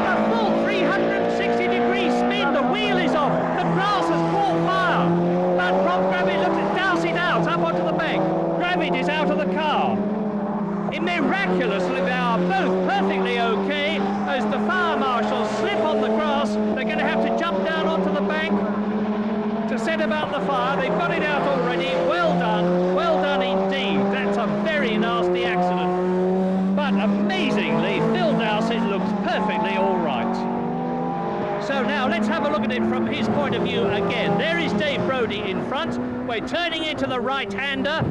A full 360-degree spin, the wheel is off, the grass has caught fire. But Rob Gravett looks at Dowsett out, up onto the bank. Gravett is out of the car. Miraculously, they are both perfectly okay. As the fire marshals slip on the grass, they're going to have to jump down onto the bank to set about the fire. They've got it out already. Well done indeed. That's a very nasty accident. But amazingly, Phil Dowsett looks perfectly all right. So now let's have a look at it from his point of view again. There is Dave Brodie in front. We're turning into the right-hander.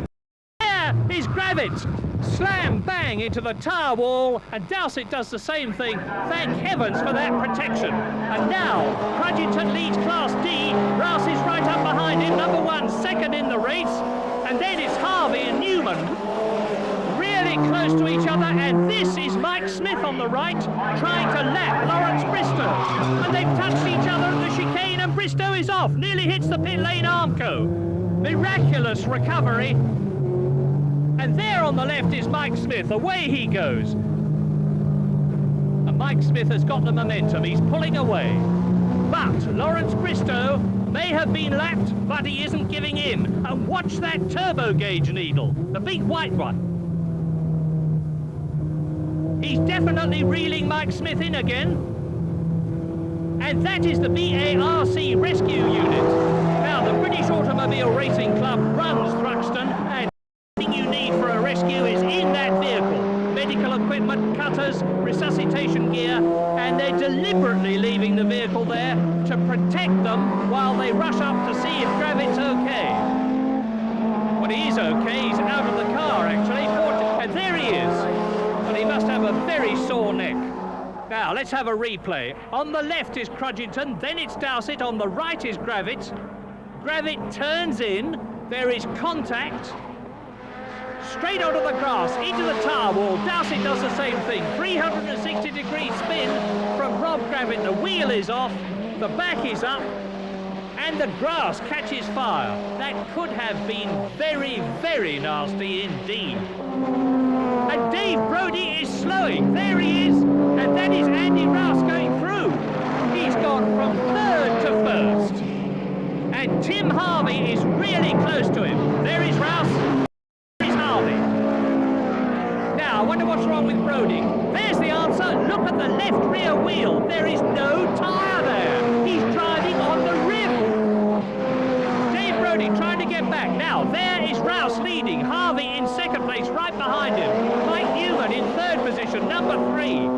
There is Gravett. Slam bang into the tyre wall, and Dowsett does the same thing. Thank heavens for that protection. And now Crudgington leads Class D. Rouse is right up behind him, number 1, second in the race. And then it's Harvey and Newman really close to each other, and this is Mike Smith on the right trying to lap Lawrence Bristow. And they've touched each other at the chicane, and Bristow is off, nearly hits the pit lane Armco. Miraculous recovery. And there on the left is Mike Smith. Away he goes. And Mike Smith has got the momentum. He's pulling away. But Lawrence Bristow may have been lapped, but he isn't giving in. And watch that turbo gauge needle, the big white one. He's definitely reeling Mike Smith in again. And that is the BARC rescue unit. Now, the British Automobile Racing Club runs Thruxton, and you need for a rescue is in that vehicle. Medical equipment, cutters, resuscitation gear, and they're deliberately leaving the vehicle there to protect them while they rush up to see if Gravett's okay. Well, he is okay. He's out of the car, actually. And there he is. But he must have a very sore neck. Now, let's have a replay. On the left is Crudgington, then it's Dowsett. On the right is Gravett. Gravett turns in. There is contact. Straight onto the grass, into the tyre wall. Dowsett does the same thing. 360-degree spin from Rob Gravett. The wheel is off, the back is up, and the grass catches fire. That could have been very, very nasty indeed. And Dave Brodie is slowing. There he is, and that is Andy Rouse going through. He's gone from third to first. And Tim Harvey is really close to him. There is Rouse. Now, I wonder what's wrong with Brodie. There's the answer. Look at the left rear wheel. There is no tyre there. He's driving on the rim. Dave Brodie trying to get back. Now, there is Rouse leading. Harvey in second place, right behind him. Mike Newman in third position, number 3.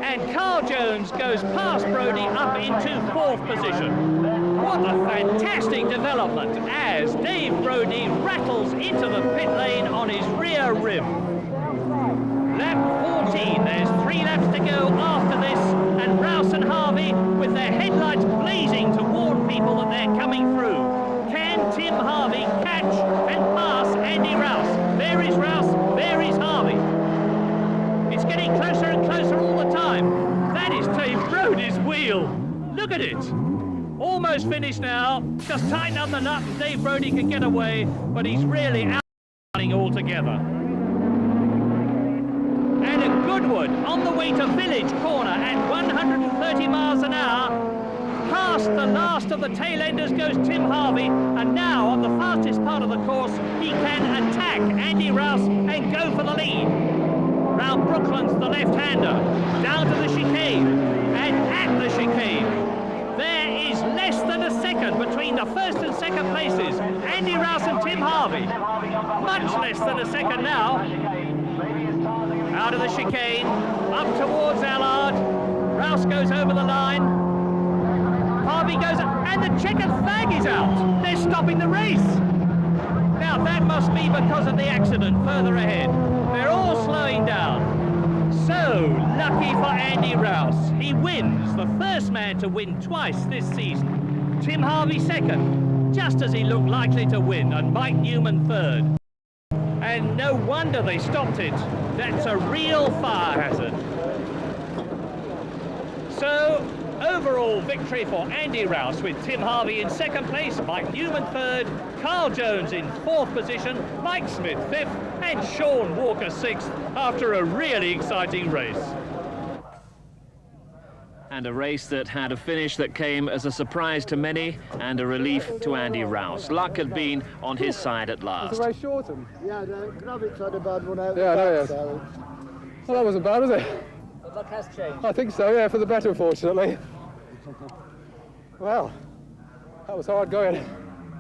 And Carl Jones goes past Brodie up into fourth position. What a fantastic development as Dave Brodie rattles into the pit lane on his rear rim. Lap 14, there's 3 laps to go after this, and Rouse and Harvey with their headlights blazing to warn people that they're coming through. Can Tim Harvey catch and pass Andy Rouse? There is Rouse, there is Harvey. It's getting closer and closer all the time. That is Dave Brodie's wheel. Look at it. Almost finished now. Just tighten up the nut and Dave Brodie can get away, but he's really out altogether. and a Goodwood on the way to Village Corner at 130 miles an hour. Past the last of the tail-enders goes Tim Harvey, and now on the fastest part of the course he can attack Andy Rouse and go for the lead. Round Brooklands, the left-hander, down to the chicane, and at the chicane there is less than a second between the first and second places, Andy Rouse and Tim Harvey. Much less than a second now. Out of the chicane, up towards Allard. Rouse goes over the line. Harvey goes, and the checkered flag is out. They're stopping the race. Now that must be because of the accident further ahead. They're all slowing down. So lucky for Andy Rouse. He wins, the first man to win twice this season. Tim Harvey second, just as he looked likely to win, and Mike Newman third. And no wonder they stopped it. That's a real fire hazard. So, overall victory for Andy Rouse, with Tim Harvey in second place, Mike Newman third, Carl Jones in fourth position, Mike Smith fifth, and Sean Walker sixth, after a really exciting race. And a race that had a finish that came as a surprise to many and a relief to Andy Rouse. Luck had been on his side at last. Is the race shortened? Yeah, the Gravitz had a bad one out. Yeah, I know, yes. Well, that wasn't bad, was it? The luck has changed. I think so, yeah, for the better, fortunately. Well, that was hard going.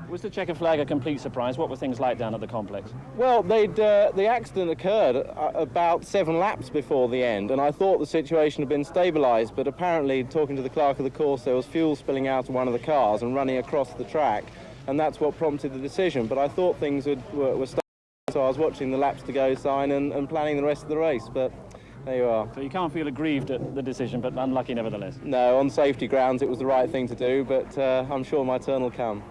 Was the checkered flag a complete surprise? What were things like down at the complex? Well, the accident occurred about 7 laps before the end, and I thought the situation had been stabilised, but apparently, talking to the clerk of the course, there was fuel spilling out of one of the cars and running across the track, and that's what prompted the decision. But I thought things were stable, so I was watching the laps to go sign and planning the rest of the race, but there you are. So you can't feel aggrieved at the decision, but unlucky nevertheless? No, on safety grounds it was the right thing to do, but I'm sure my turn will come.